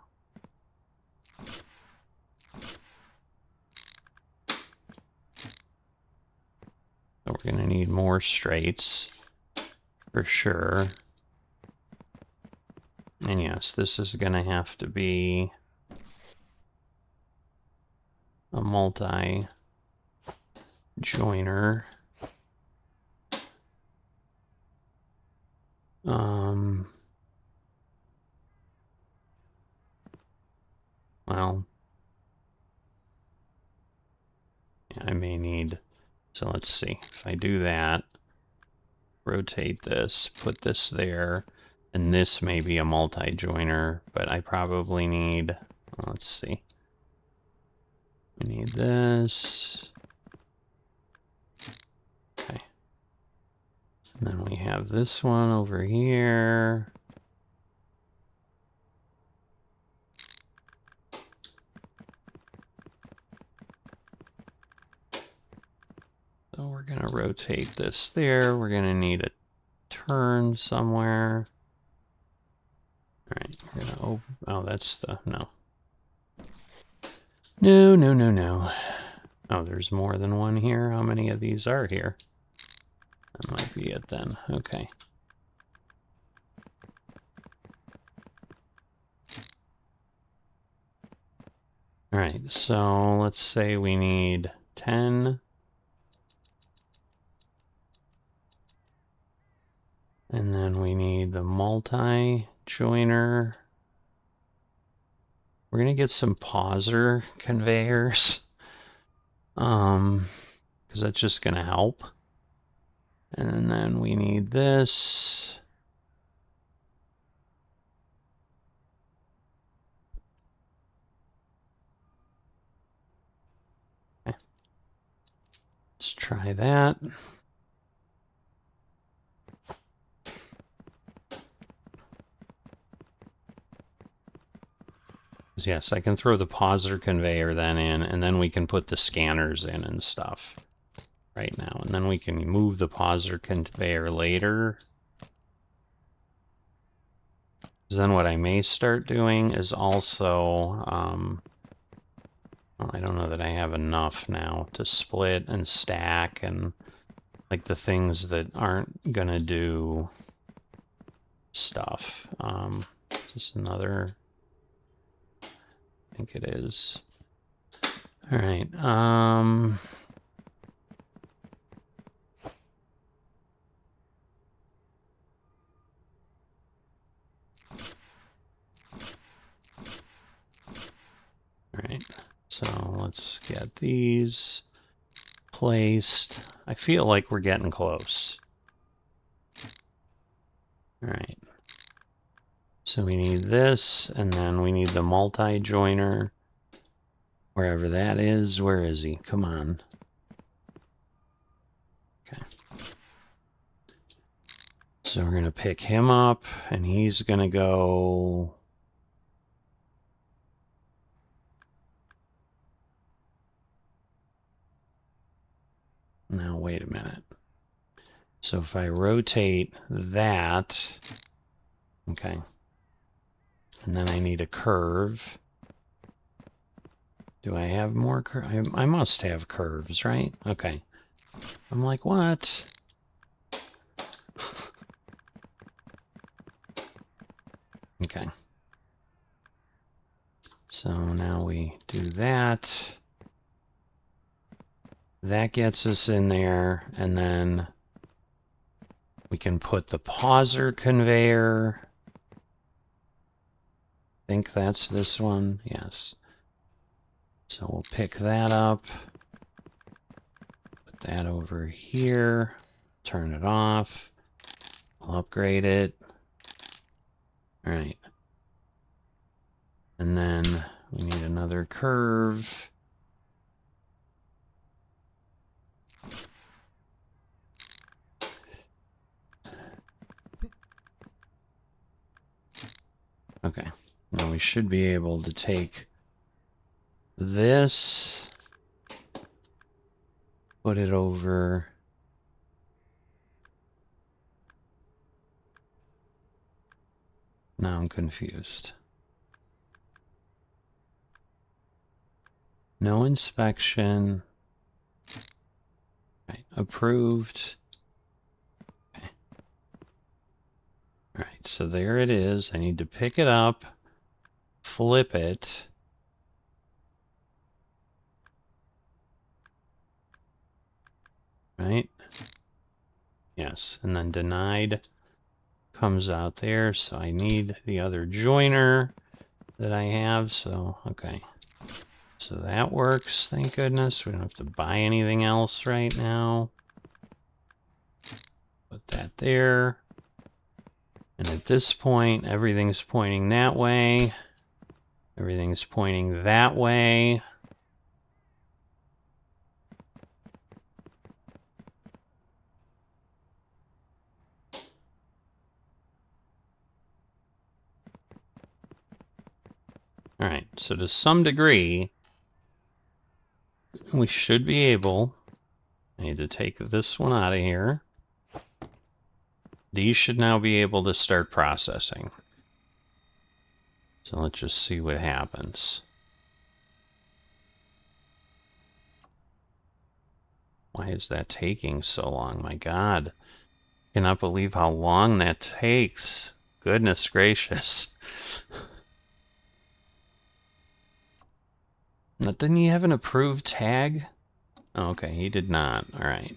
So we're going to need more straights for sure. And yes, this is going to have to be a multi-joiner. Well, yeah, I may need, so let's see, if I do that, rotate this, put this there, and this may be a multi-joiner, but I probably need, let's see, we need this, okay, and then we have this one over here. So we're going to rotate this there. We're going to need a turn somewhere. All right, we're going to open. Oh, that's the, no. No, no, no, no. Oh, there's more than one here. How many of these are here? That might be it then. Okay. All right, so let's say we need 10. And then we need the multi-joiner. We're going to get some pauser conveyors. Because that's just going to help. And then we need this. Okay. Let's try that. Yes, I can throw the pauser conveyor then in, and then we can put the scanners in and stuff right now. And then we can move the pauser conveyor later. Then what I may start doing is also, well, I don't know that I have enough now to split and stack and like the things that aren't gonna do stuff. Just another, I think it is. All right. All right. So let's get these placed. I feel like we're getting close. All right. So we need this, and then we need the multi-joiner. Wherever that is, where is he? Come on. Okay. So we're going to pick him up, and he's going to go... Now, wait a minute. So if I rotate that, okay, and then I need a curve. Do I have more curves? I must have curves, right? Okay. I'm like, what? Okay. So now we do that. That gets us in there, and then we can put the pauser conveyor. I think that's this one. Yes. So we'll pick that up. Put that over here. Turn it off. I'll upgrade it. All right. And then we need another curve. we should be able to take this, put it over. Now I'm confused. No inspection. Okay, approved. Okay. All right, so there it is. I need to pick it up, flip it. Right? Yes, and then denied comes out there, so I need the other joiner that I have, so okay. So that works, thank goodness. We don't have to buy anything else right now. Put that there. And at this point, everything's pointing that way. Everything's pointing that way. All right, so to some degree, we should be able, I need to take this one out of here. These should now be able to start processing. So let's just see what happens. Why is that taking so long? My God. I cannot believe how long that takes. Goodness gracious. Now, didn't he have an approved tag? Oh, okay, he did not. All right.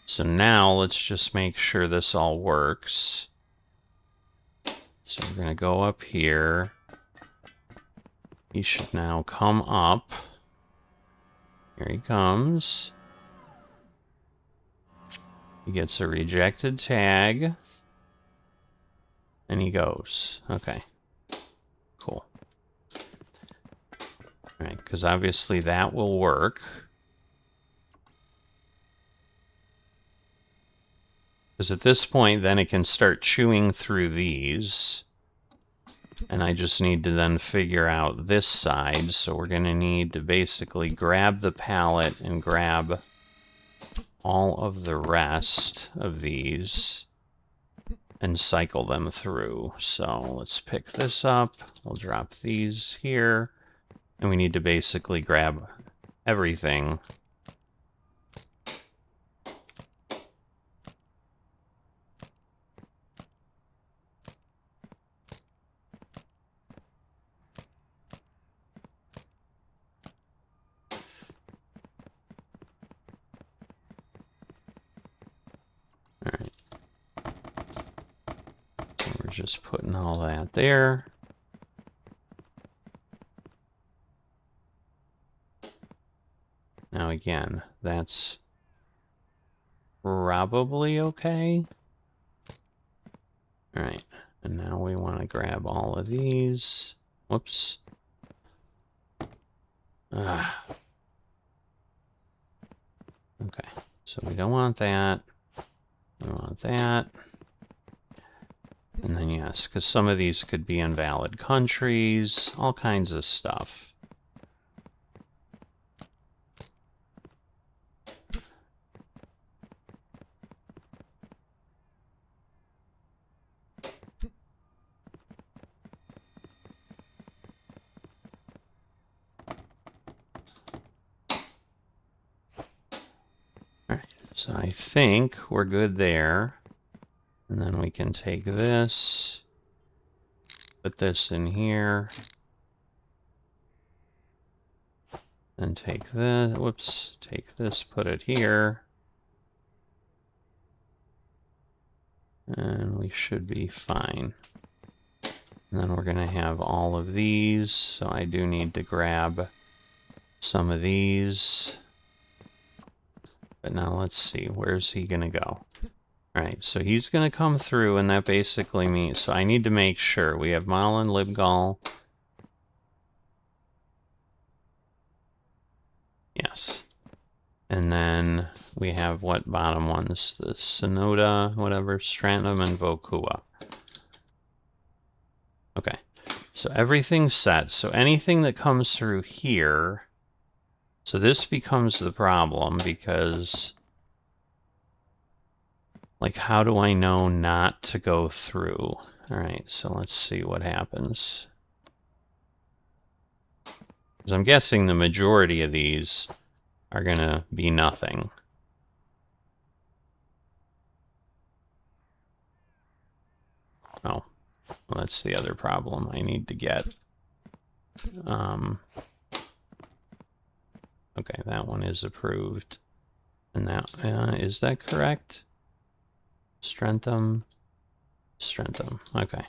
So now let's just make sure this all works. So we're going to go up here. He should now come up. Here he comes. He gets a rejected tag. And he goes. Okay. Cool. Alright, because obviously that will work. Because at this point, then it can start chewing through these. And I just need to then figure out this side. So we're going to need to basically grab the pallet and grab all of the rest of these and cycle them through. So let's pick this up. We'll drop these here. And we need to basically grab everything. Alright. So we're just putting all that there. Now again, that's probably okay. Alright, and now we want to grab all of these. Whoops. Okay, so we don't want that. We want that. And then yes, because some of these could be invalid countries, all kinds of stuff. So I think we're good there. And then we can take this, put this in here, and take this, whoops, take this, put it here. And we should be fine. And then we're going to have all of these, so I do need to grab some of these. But now let's see, where's he going to go? Alright, so he's going to come through, and that basically means... So I need to make sure. We have Malin, Libgal. Yes. And then we have what bottom ones? The Sonoda, whatever, Strantum, and Vokua. Okay. So everything's set. So anything that comes through here... So this becomes the problem because... Like, how do I know not to go through? Alright, so let's see what happens. Because I'm guessing the majority of these are going to be nothing. Oh, well, that's the other problem I need to get. Okay, that one is approved. And that, is that correct? Strentham. Strentham, okay.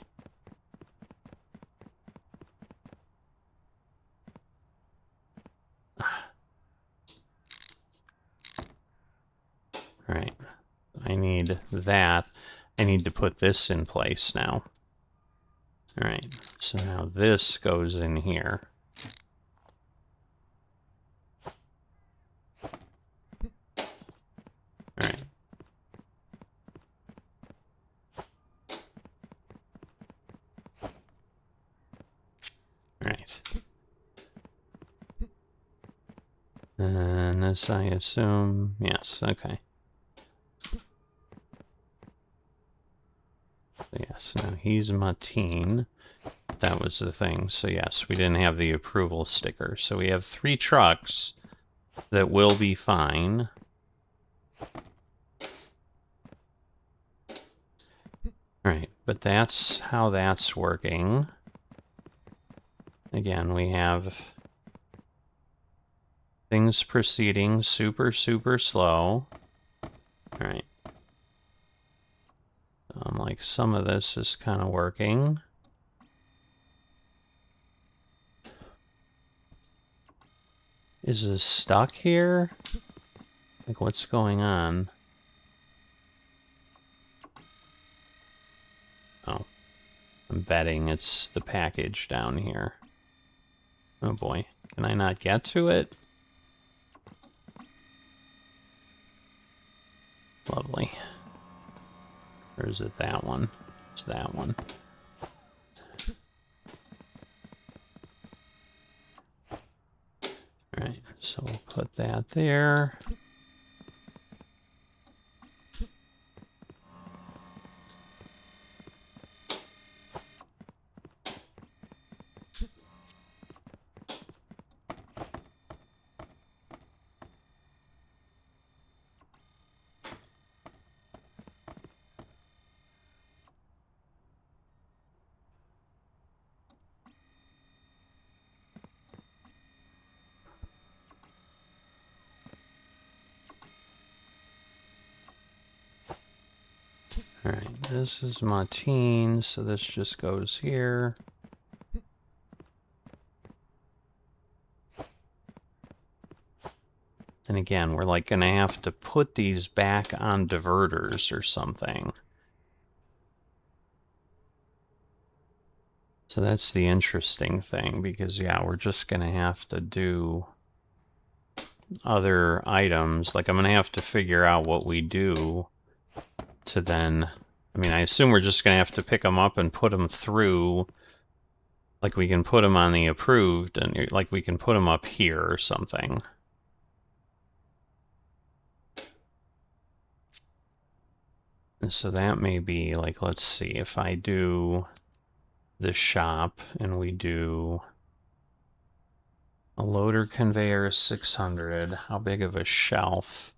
Alright, I need that. I need to put this in place now. Alright, so now this goes in here. Alright. Alright. And this, I assume, yes, okay. Yes, now he's Mateen. That was the thing. So yes, we didn't have the approval sticker. So we have 3 trucks that will be fine. Alright, but that's how that's working. Again, we have things proceeding super, super slow. Alright. Like, some of this is kind of working. Is this stuck here? Like, what's going on? Oh. I'm betting it's the package down here. Oh boy. Can I not get to it? Lovely. Or is it that one? It's that one. Alright, so we'll put that there. Alright, this is Mateen, so this just goes here. And again, we're like gonna have to put these back on diverters or something. So that's the interesting thing, because yeah, we're just gonna have to do other items. Like, I'm gonna have to figure out what we do to then... I mean, I assume we're just gonna have to pick them up and put them through. Like, we can put them on the approved, and like we can put them up here or something. And so that may be, like, let's see, if I do the shop and we do a loader conveyor is 600, how big of a shelf?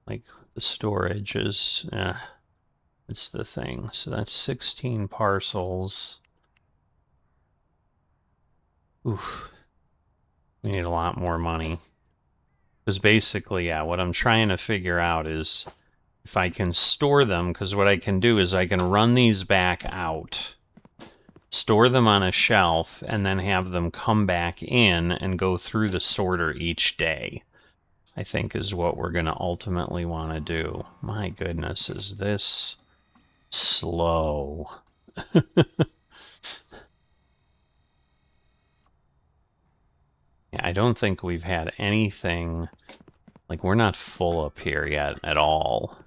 Like, the storage is, it's the thing. So that's 16 parcels. Oof. We need a lot more money. Because basically, yeah, what I'm trying to figure out is if I can store them, because what I can do is I can run these back out, store them on a shelf, and then have them come back in and go through the sorter each day, I think is what we're going to ultimately want to do. My goodness, is this slow. Yeah, I don't think we've had anything, like, we're not full up here yet at all.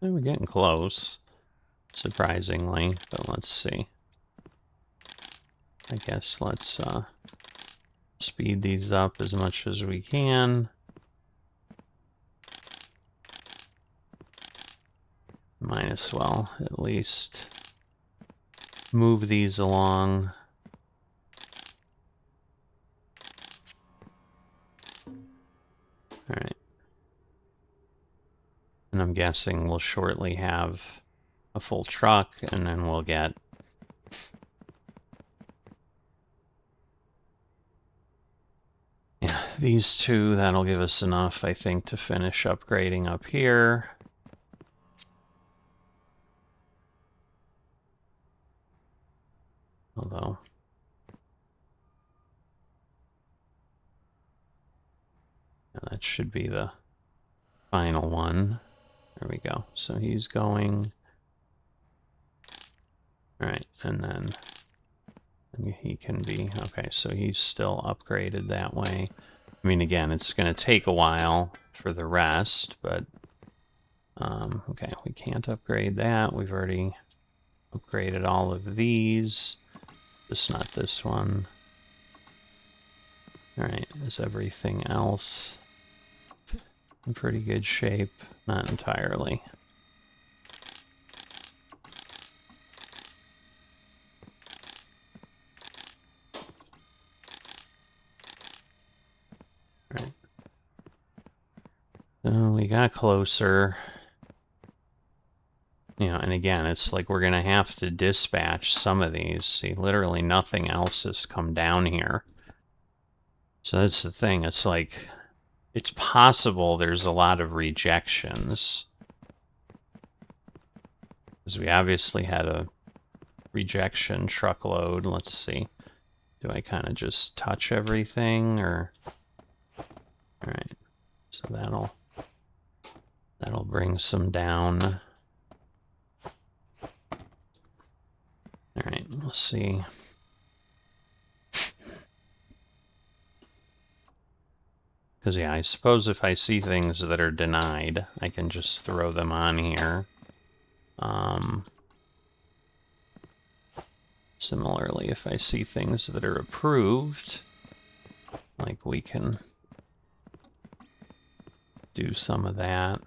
We're getting close. surprisingly, but let's see. I guess let's speed these up as much as we can. Might as well at least move these along. All right. And I'm guessing we'll shortly have a full truck, and then we'll get these two. That'll give us enough, I think, to finish upgrading up here. Although, that should be the final one. There we go. So he's going. All right, and then he can be, okay, so he's still upgraded that way. I mean, again, it's going to take a while for the rest, but, okay, we can't upgrade that. We've already upgraded all of these, just not this one. All right, is everything else in pretty good shape? Not entirely. All right. So we got closer. You know, and again, it's like we're going to have to dispatch some of these. See, literally nothing else has come down here. So that's the thing. It's like, it's possible there's a lot of rejections. Because we obviously had a rejection truckload. Let's see. Do I kind of just touch everything, or... Alright. So that'll bring some down. Alright, we'll see. Because, yeah, I suppose if I see things that are denied, I can just throw them on here. Similarly, if I see things that are approved, like we can do some of that.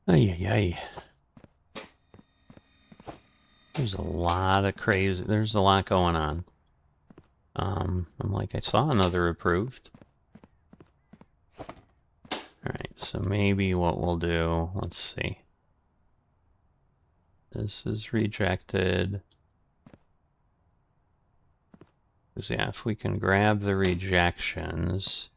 Ay. There's a lot of crazy, there's a lot going on. I'm like, I saw another approved. Alright, so maybe what we'll do, let's see. This is rejected. Because, yeah, if we can grab the rejections...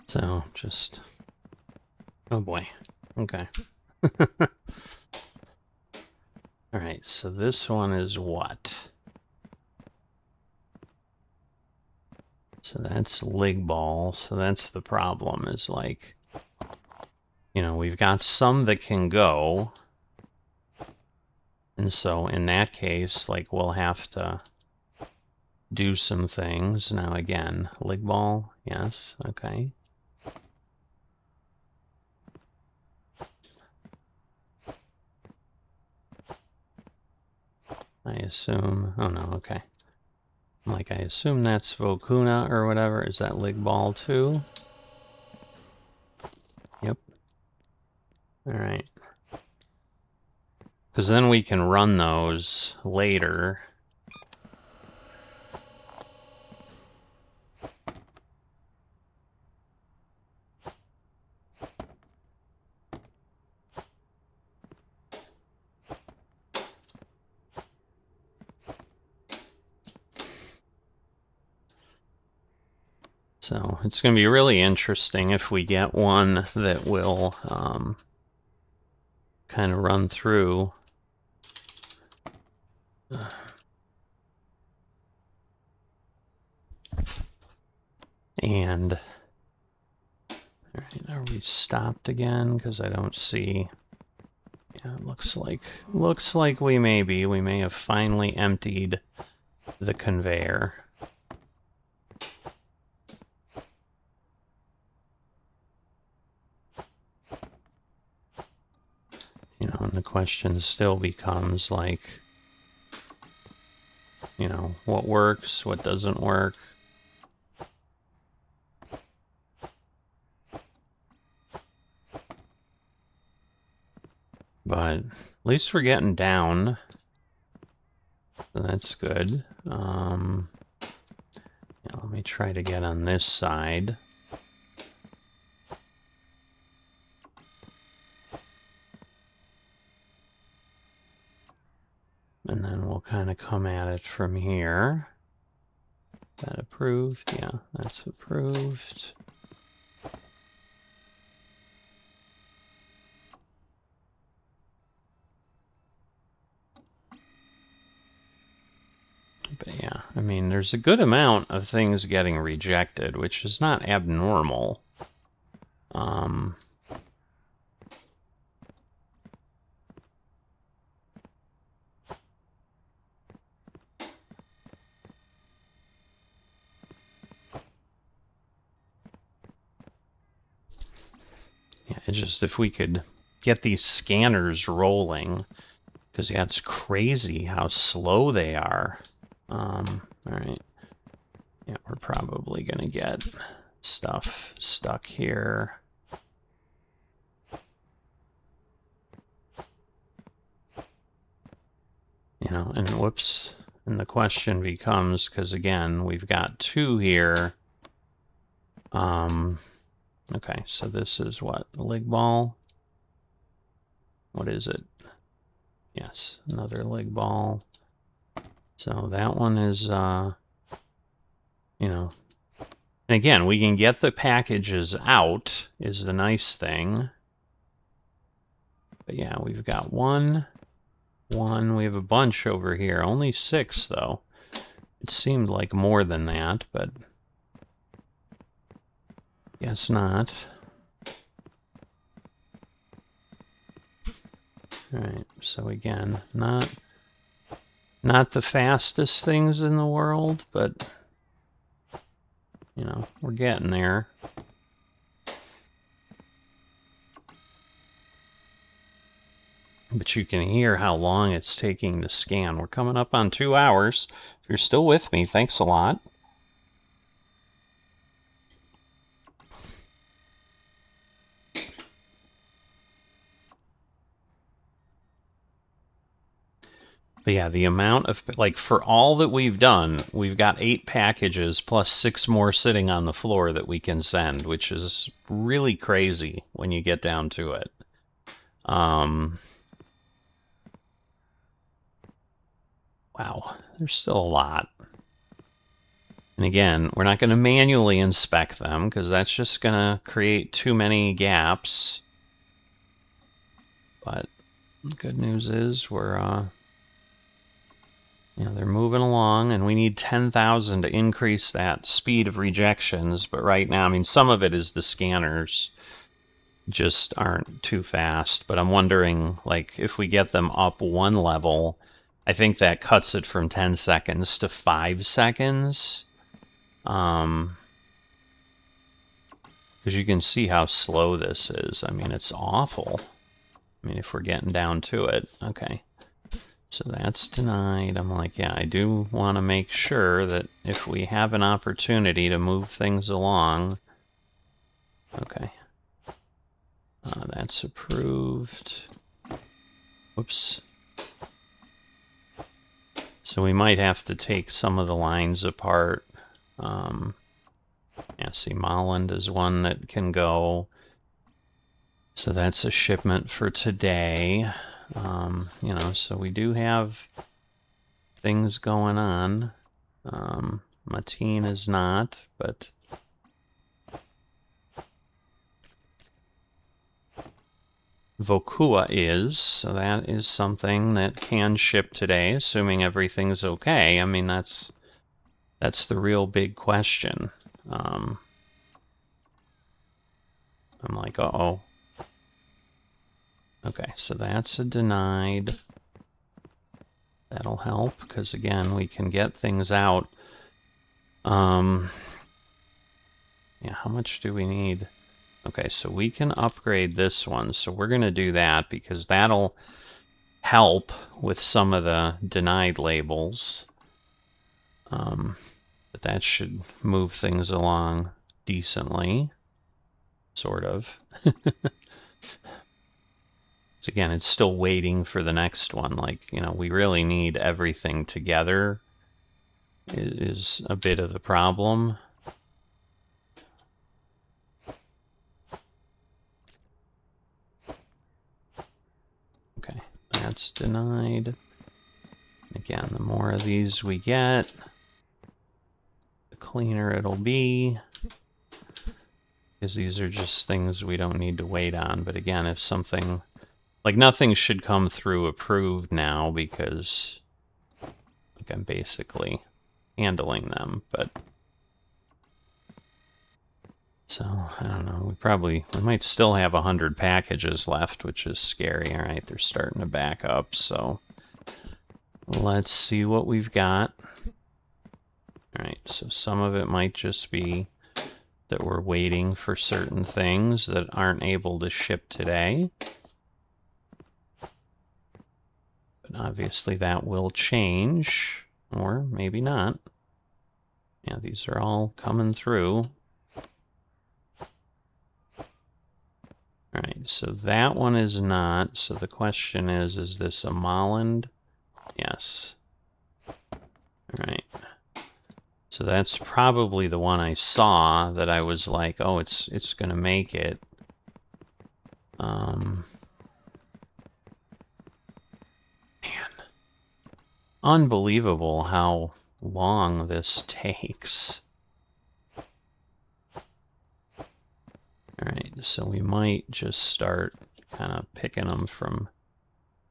So, just... Oh boy. Okay. Alright, so this one is what? So that's lig ball, so that's the problem, is like... You know, we've got some that can go. And so in that case, like, we'll have to do some things. Now again, lig ball, yes, okay. I assume, oh no, okay. Like, I assume that's Vocuna or whatever. Is that lig ball too? Yep. Alright. Because then we can run those later. So it's going to be really interesting if we get one that will kind of run through. And, all right, are we stopped again? Because I don't see. Yeah, it looks like we may be. We may have finally emptied the conveyor. You know, and the question still becomes, like, you know, what works, what doesn't work. But at least we're getting down. So that's good. Yeah, let me try to get on this side. And then we'll kind of come at it from here. That approved? Yeah, that's approved. But yeah, I mean, there's a good amount of things getting rejected, which is not abnormal. Yeah, it's just if we could get these scanners rolling, because yeah, it's crazy how slow they are. All right. Yeah, we're probably gonna get stuff stuck here. You know, and whoops. And the question becomes, because again, we've got 2 here. Okay, so this is what? Lig ball? What is it? Yes, another lig ball. So that one is, you know. And again, we can get the packages out, is the nice thing. But yeah, we've got one. We have a bunch over here. Only 6, though. It seemed like more than that, but guess not. Alright, so again, not the fastest things in the world, but, you know, we're getting there. But you can hear how long it's taking to scan. We're coming up on 2 hours. If you're still with me, thanks a lot. But yeah, the amount of, like, for all that we've done, we've got 8 packages plus 6 more sitting on the floor that we can send, which is really crazy when you get down to it. Wow, there's still a lot. And again, we're not going to manually inspect them because that's just going to create too many gaps. But the good news is we're, they're moving along, and we need 10,000 to increase that speed of rejections. But right now, I mean, some of it is the scanners just aren't too fast. But I'm wondering, like, if we get them up one level, I think that cuts it from 10 seconds to 5 seconds. Because you can see how slow this is. I mean, it's awful. I mean, if we're getting down to it. Okay. So that's denied. I'm like, yeah, I do want to make sure that if we have an opportunity to move things along. Okay. That's approved. Whoops. So we might have to take some of the lines apart. Yeah, see, Molland is one that can go. So that's a shipment for today. So we do have things going on. Mateen is not, but Vokua is, so that is something that can ship today, assuming everything's okay. I mean, that's the real big question. I'm like, uh-oh. Okay, so that's a denied. That'll help, because again, we can get things out. Yeah, how much do we need? Okay, so we can upgrade this one. So we're going to do that, because that'll help with some of the denied labels. But that should move things along decently. Sort of. So again, it's still waiting for the next one. Like, we really need everything together is a bit of the problem. Okay, that's denied. Again, the more of these we get, the cleaner it'll be. Because these are just things we don't need to wait on. But again, if something... Like, nothing should come through approved now because like, I'm basically handling them, but... So, I don't know, we might still have 100 packages left, which is scary. Alright, they're starting to back up, so... Let's see what we've got. Alright, so some of it might just be that we're waiting for certain things that aren't able to ship today. But obviously that will change, or maybe not. Yeah, these are all coming through. Alright, so that one is not. So the question is this a Molland? Yes. Alright. So that's probably the one I saw that I was like, oh, it's going to make it. Man. Unbelievable how long this takes. Alright, so we might just start kind of picking them from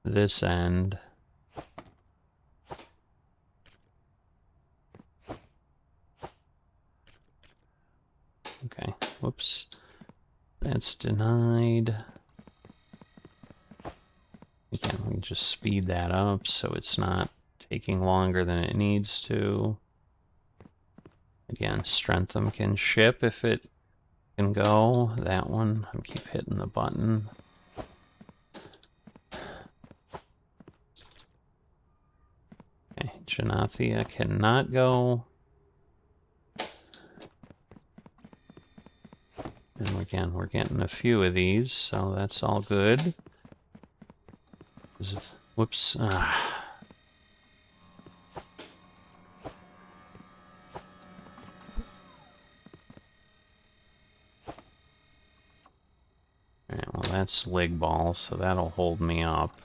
this end. Okay, whoops. That's denied. Again, we can just speed that up so it's not taking longer than it needs to. Again, Strentham can ship if it can go. That one, I keep hitting the button. Okay, Janathia cannot go. And again, we're getting a few of these, so that's all good. Whoops. Alright, well, that's Ligball, so that'll hold me up.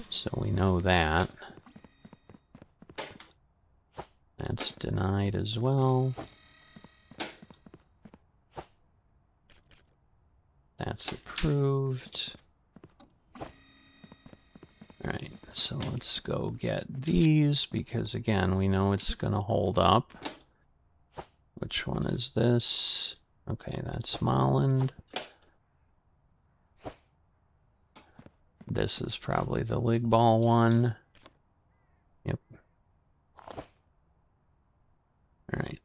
So we know that. That's denied as well. That's approved. Alright, so let's go get these, because again, we know it's going to hold up. Which one is this? Okay, that's Molland. This is probably the Ligball one. Yep. Alright.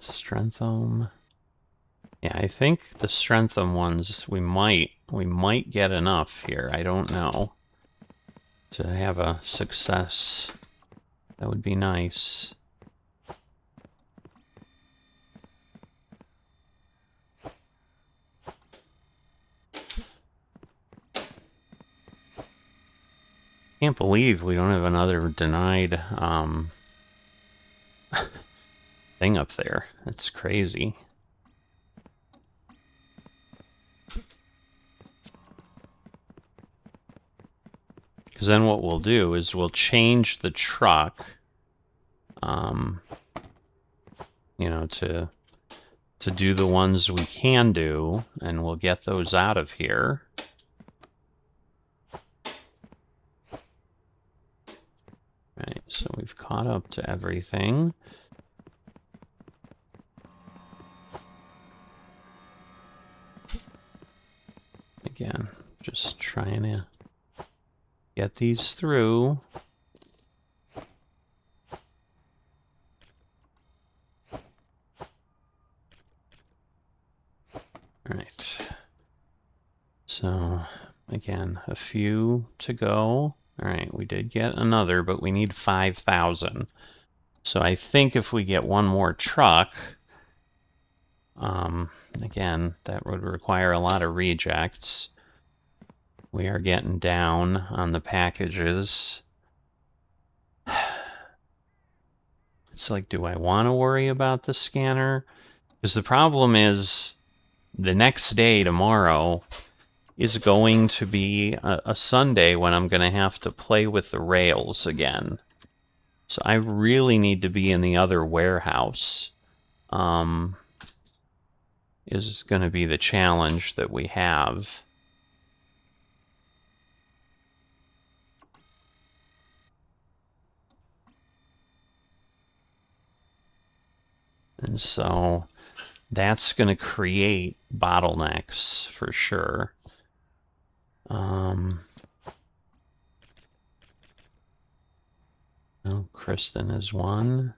Strentham. Yeah, I think the Strentham ones, we might get enough here. I don't know. To have a success. That would be nice. Can't believe we don't have another denied thing up there. That's crazy. Because then what we'll do is we'll change the truck, you know, to do the ones we can do, and we'll get those out of here. Right, so we've caught up to everything. Again, just trying to get these through. All right. So, again, a few to go. All right, we did get another, but we need 5,000. So I think if we get one more truck, again, that would require a lot of rejects. We are getting down on the packages. It's like, do I want to worry about the scanner? Because the problem is, the next day, tomorrow, is going to be a Sunday when I'm going to have to play with the rails again. So I really need to be in the other warehouse. Is going to be the challenge that we have. And so that's going to create bottlenecks for sure. Oh, Kristen is one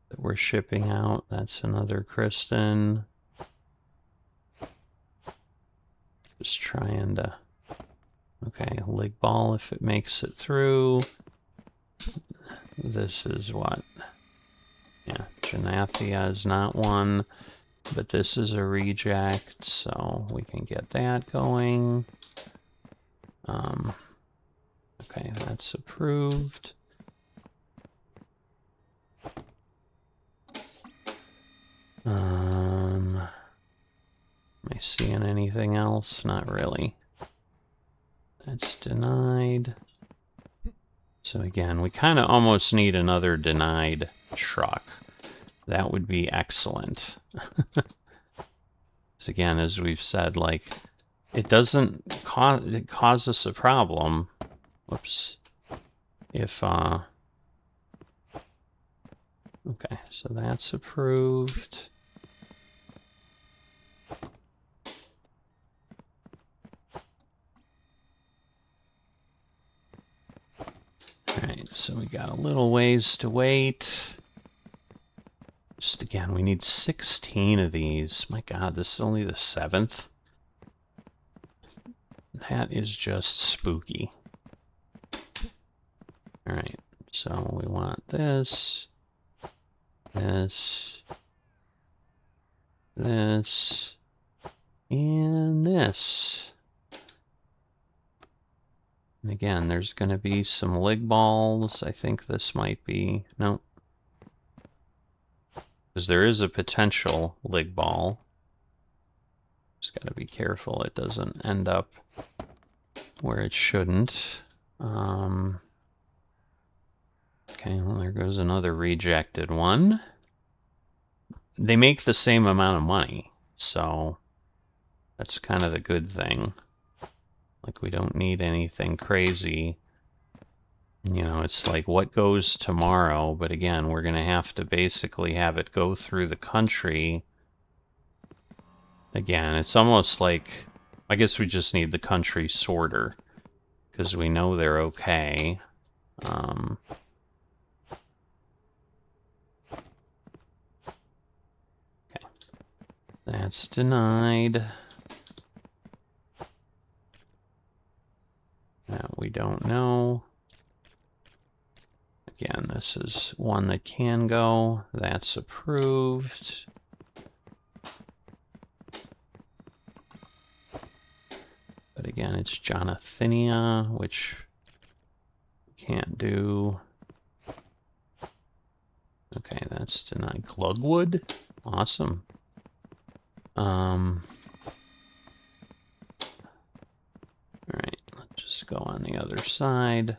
that we're shipping out. That's another Kristen. Just trying to... Okay, Ligball if it makes it through. This is what? Yeah, Janathia is not one, but this is a reject, so we can get that going. Okay, that's approved. Am I seeing anything else? Not really. That's denied. So again, we kind of almost need another denied truck. That would be excellent. So again, as we've said, like, it doesn't cause us a problem. Whoops. If, okay, so that's approved. Alright, so we got a little ways to wait. Just again, we need 16 of these. My god, this is only the 7th. That is just spooky. Alright, so we want this, this, this, and this. And again, there's going to be some lig balls. I think this might be... Nope. Because there is a potential lig ball. Just got to be careful it doesn't end up where it shouldn't. Okay, well, there goes another rejected one. They make the same amount of money, so that's kind of the good thing. Like, we don't need anything crazy. You know, it's like, what goes tomorrow? But again, we're going to have to basically have it go through the country. Again, it's almost like, I guess we just need the country sorter, because we know they're okay. Okay. That's denied. That we don't know. Again, this is one that can go. That's approved. But again, it's Jonathania, which we can't do. Okay, that's denied. Glugwood? Awesome. Alright, let's just go on the other side.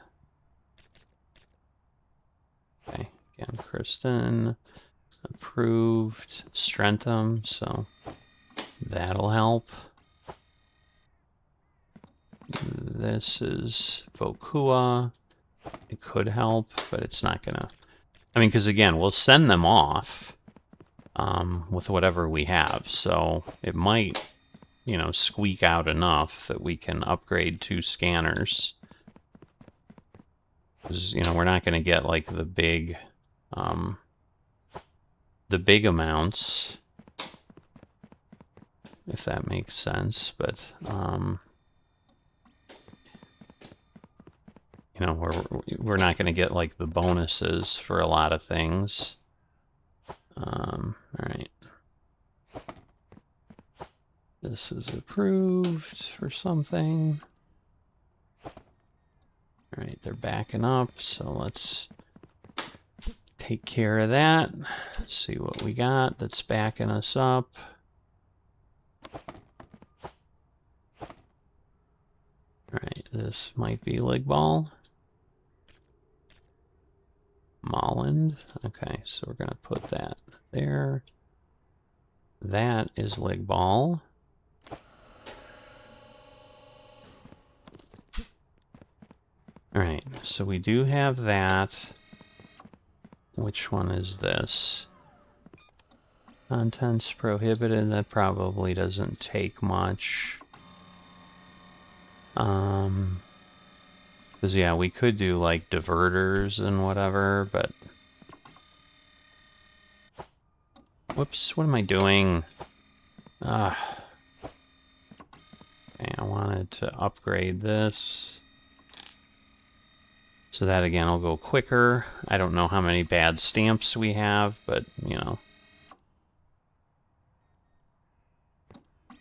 Okay, again, Kristen, approved. Strentham, so that'll help. This is Vokua. It could help, but it's not gonna... I mean, because again, we'll send them off with whatever we have, so it might, you know, squeak out enough that we can upgrade 2 scanners. Because, you know, we're not going to get, like, the big amounts, if that makes sense, but, you know, we're not going to get, like, the bonuses for a lot of things. Alright. This is approved for something. Alright, they're backing up, so let's take care of that. See what we got that's backing us up. Alright, this might be lig ball. Molland. Okay, so we're going to put that there. That is lig ball. Alright, so we do have that. Which one is this? Contents prohibited. That probably doesn't take much. Because, yeah, we could do, like, diverters and whatever, but... Whoops, what am I doing? Okay, I wanted to upgrade this. So that, again, will go quicker. I don't know how many bad stamps we have, but, you know.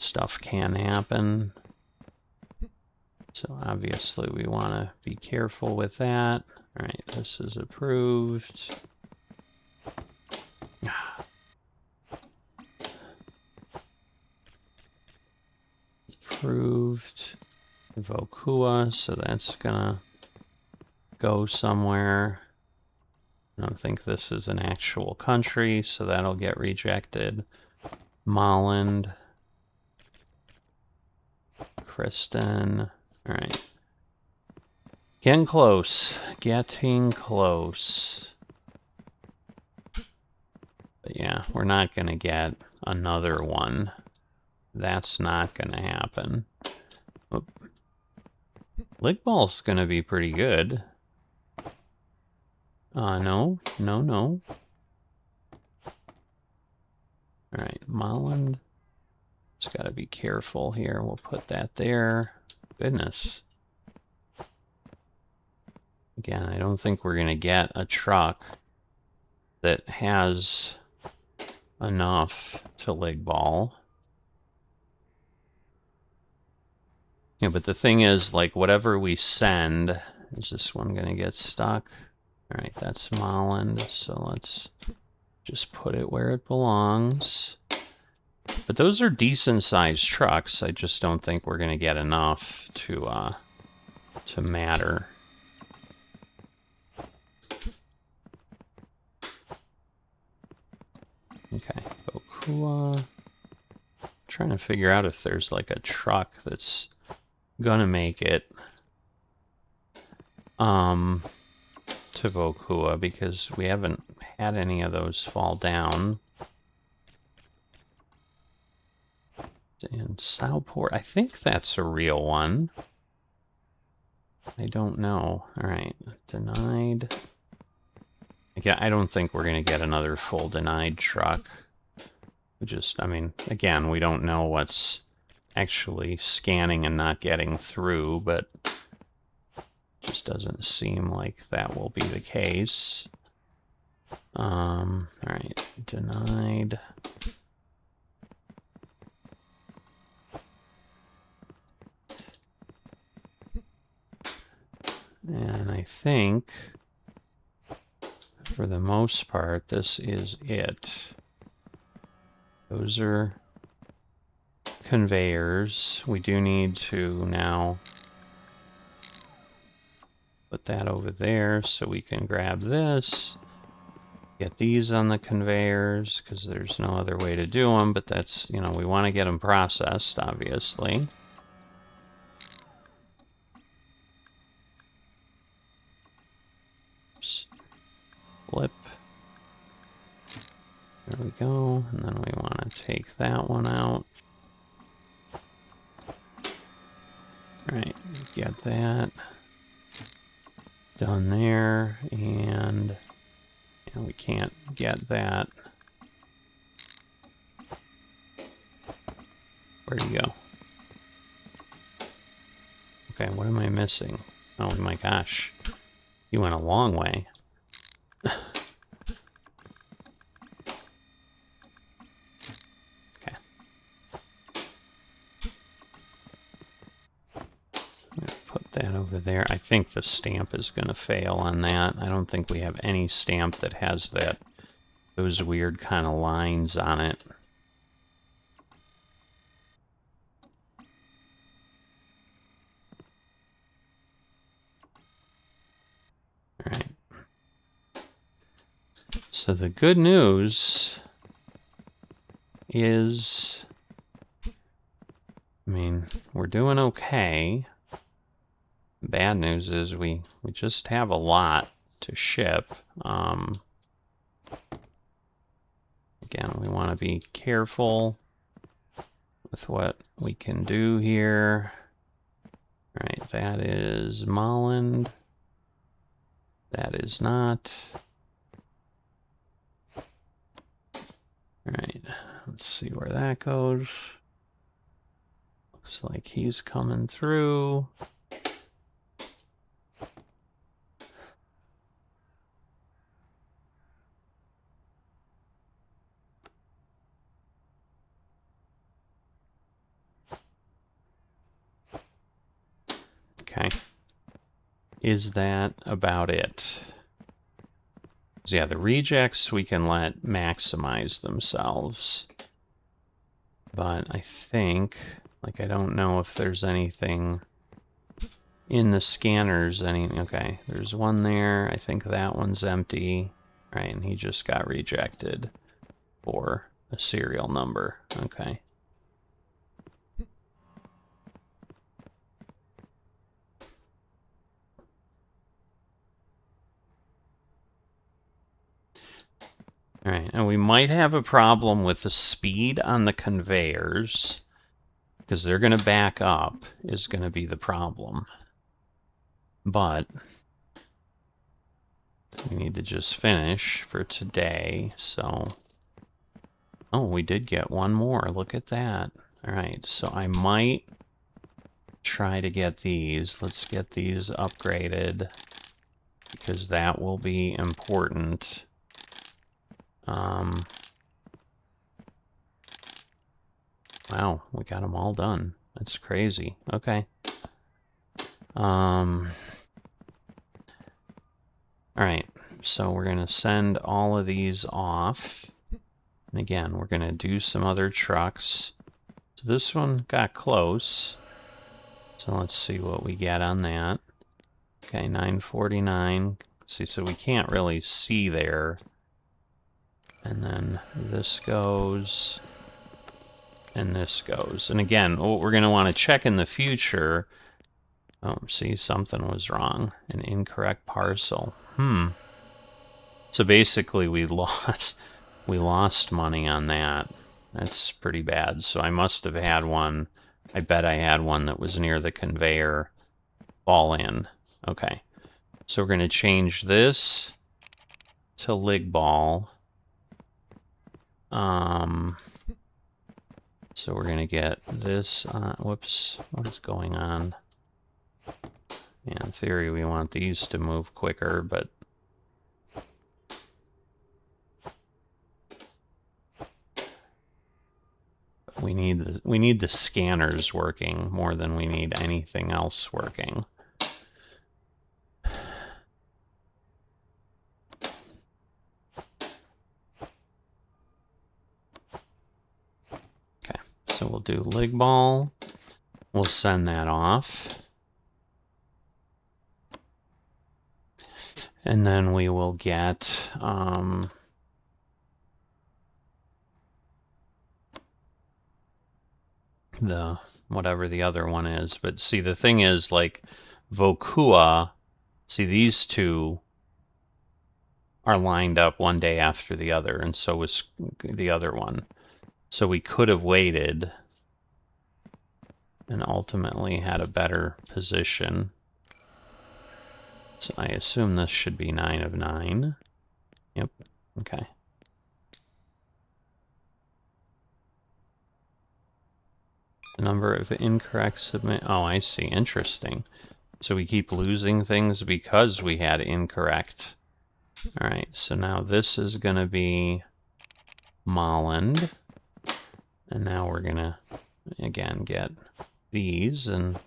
Stuff can happen. So obviously we want to be careful with that. All right, this is approved. Approved. Vokua, so that's gonna go somewhere. I don't think this is an actual country, so that'll get rejected. Molland. Kristen. Alright. Getting close. Getting close. But yeah, we're not going to get another one. That's not going to happen. Oop. Lig ball's going to be pretty good. No. Alright, Molland. Just gotta be careful here. We'll put that there. Goodness. Again, I don't think we're gonna get a truck that has enough to lig ball. Yeah, but the thing is, like, whatever we send, is this one gonna get stuck? All right, that's Molland, so let's just put it where it belongs. But those are decent-sized trucks. I just don't think we're gonna get enough to matter. Okay, Okua. Trying to figure out if there's like a truck that's gonna make it to Vokua, because we haven't had any of those fall down. And Southport, I think that's a real one. I don't know. All right, denied. Again, I don't think we're gonna get another full denied truck. Just, I mean, again, we don't know what's actually scanning and not getting through, but just doesn't seem like that will be the case. All right, denied. And I think, for the most part, this is it. Those are conveyors. We do need to now put that over there so we can grab this. Get these on the conveyors, because there's no other way to do them, but that's, you know, we want to get them processed, obviously. Oops. Flip. There we go, and then we want to take that one out. Alright, get that done there, and we can't get that. Where'd he go? Okay, what am I missing? Oh my gosh. He went a long way. Okay. Put that over there. I think the stamp is going to fail on that. I don't think we have any stamp that has those weird kind of lines on it. Alright. So the good news is, I mean, we're doing okay. Bad news is we just have a lot to ship. Again, we want to be careful with what we can do here. All right, that is Molland. That is not. All right, let's see where that goes. Looks like he's coming through. Okay. Is that about it? So yeah, the rejects we can let maximize themselves. But I think, like, I don't know if there's anything in the scanners. Okay, there's one there. I think that one's empty. Right, and he just got rejected for a serial number. Okay. All right, and we might have a problem with the speed on the conveyors, because they're going to back up, is going to be the problem. But we need to just finish for today, so... Oh, we did get one more. Look at that. All right, so I might try to get these. Let's get these upgraded, because that will be important. Wow, we got them all done. That's crazy. Okay. All right, so we're going to send all of these off. And again, we're going to do some other trucks. So this one got close. So let's see what we get on that. Okay, 949. See, so we can't really see there. And then this goes, and this goes. And again, what we're going to want to check in the future. Oh, see, something was wrong. An incorrect parcel. So basically, we lost money on that. That's pretty bad. So I must have had one. I bet I had one that was near the conveyor fall in. Okay. So we're going to change this to Ligball. So we're going to get this. Whoops. What is going on? Yeah, in theory, we want these to move quicker, but we need the scanners working more than we need anything else working. Okay, so we'll do Ligball. We'll send that off. And then we will get the whatever the other one is. But see, the thing is, like, Vokua, see, these two are lined up one day after the other, and so was the other one. So we could have waited and ultimately had a better position. So I assume this should be 9 of 9. Yep, okay. The number of incorrect submit. Oh, I see. Interesting. So we keep losing things because we had incorrect. All right, so now this is going to be Molland. And now we're going to, again, get these. And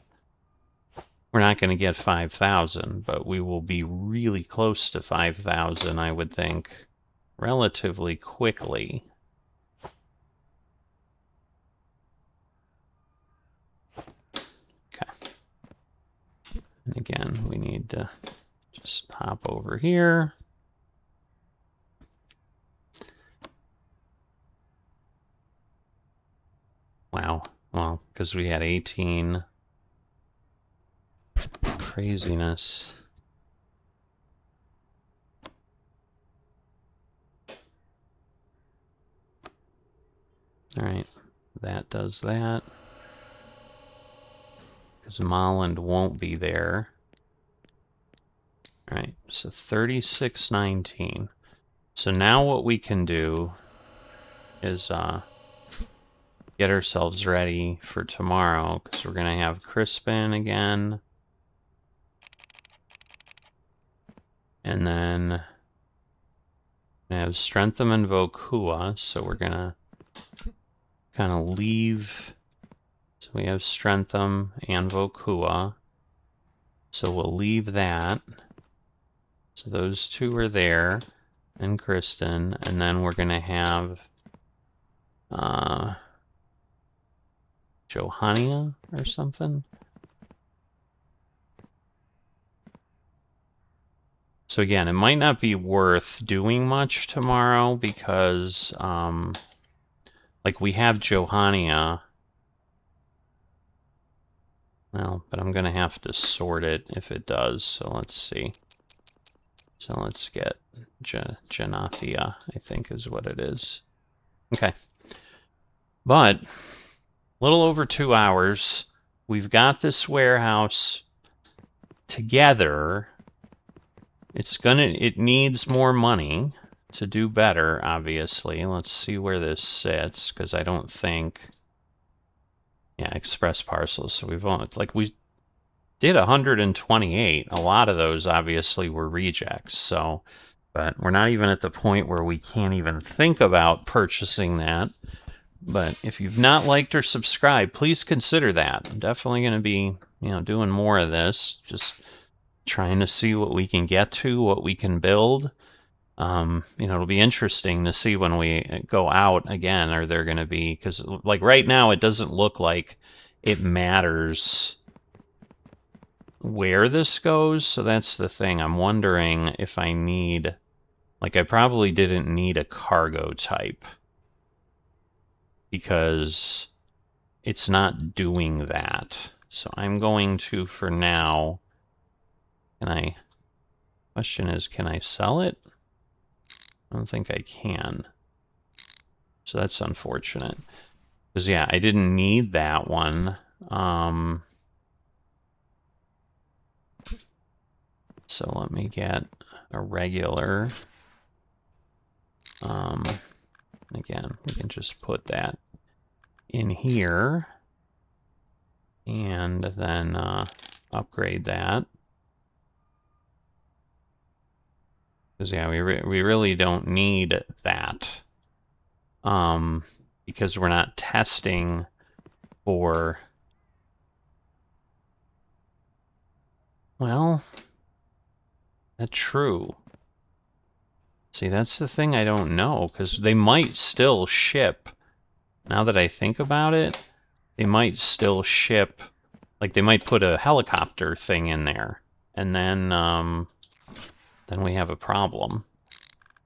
we're not going to get 5,000, but we will be really close to 5,000, I would think, relatively quickly. Okay. And again, we need to just hop over here. Wow. Well, because we had 18. Craziness. All right. That does that. Because Molland won't be there. All right. So 3619. So now what we can do is get ourselves ready for tomorrow, because we're going to have Crispin again. And then we have Strentham and Vokua, so we're going to kind of leave. So we have Strentham and Vokua. So we'll leave that. So those two are there, and Kristen, and then we're going to have Johannia or something. So again, it might not be worth doing much tomorrow because, like, we have Johannia. Well, but I'm going to have to sort it if it does, so let's see. So let's get Janathia, I think is what it is. Okay. But, a little over 2 hours. We've got this warehouse together. It needs more money to do better, obviously. Let's see where this sits, because I don't think... Yeah, express parcels. So we've only, like, we did 128. A lot of those obviously were rejects. So, but we're not even at the point where we can't even think about purchasing that. But if you've not liked or subscribed, please consider that. I'm definitely going to be doing more of this, just trying to see what we can get to, what we can build. It'll be interesting to see when we go out again, are there going to be, because like right now it doesn't look like it matters where this goes, so that's the thing. I'm wondering if I need, like, I probably didn't need a cargo type because it's not doing that. So I'm going to, for now, question is, can I sell it? I don't think I can. So that's unfortunate. Because, yeah, I didn't need that one. So let me get a regular. Again, we can just put that in here. And then upgrade that. Because, yeah, we really don't need that. Because we're not testing for... Well, that's true. See, that's the thing I don't know, because they might still ship. Now that I think about it, they might still ship... Like, they might put a helicopter thing in there, and then we have a problem.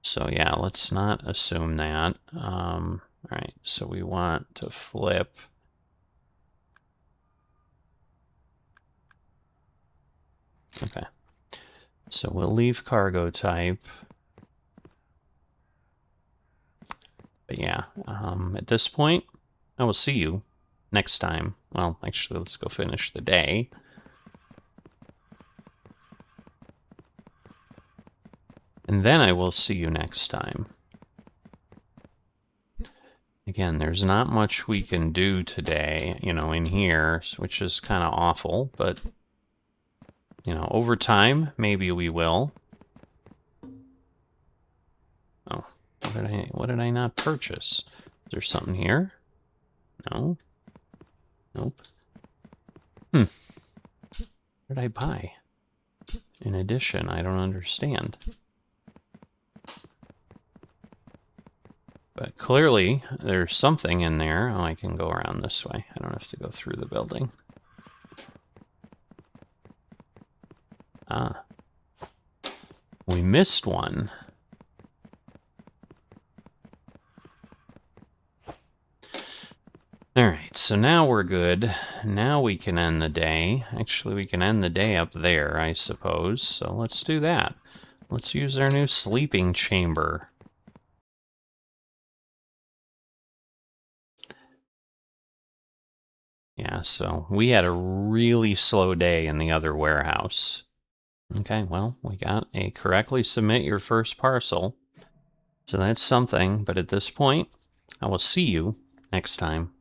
So, yeah, let's not assume that. All right, so we want to flip... Okay. So we'll leave cargo type. But yeah, at this point, I will see you next time. Well, actually, let's go finish the day. And then I will see you next time. Again, there's not much we can do today, in here, which is kind of awful, but, over time, maybe we will. Oh, what did I not purchase? Is there something here? No. Nope. What did I buy? In addition, I don't understand. But clearly, there's something in there. Oh, I can go around this way. I don't have to go through the building. Ah. We missed one. Alright, so now we're good. Now we can end the day. Actually, we can end the day up there, I suppose. So let's do that. Let's use our new sleeping chamber. Yeah, so we had a really slow day in the other warehouse. Okay, well, we got a correctly submit your first parcel. So that's something, but at this point, I will see you next time.